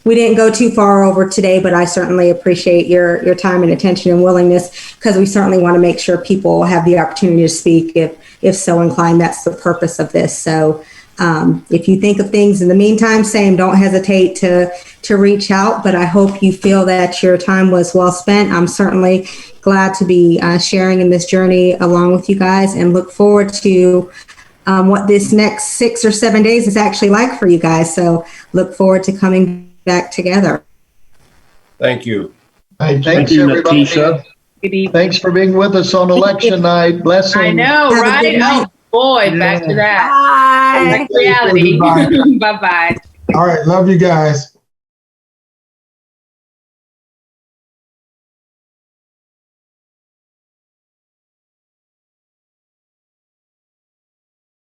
we didn't go too far over today, but I certainly appreciate your time and attention and willingness, because we certainly want to make sure people have the opportunity to speak if so inclined. That's the purpose of this. So If you think of things in the meantime, same, don't hesitate to reach out, but I hope you feel that your time was well spent. I'm certainly glad to be sharing in this journey along with you guys, and look forward to what this next 6 or 7 days is actually like for you guys. So look forward to coming back together. Thank you. Thanks, you, everybody. Natisha. Thanks for being with us on election night. Blessings. I know, Have a right? good night. Oh boy, back to that. Bye. Back to reality. Bye-bye. All right. Love you guys.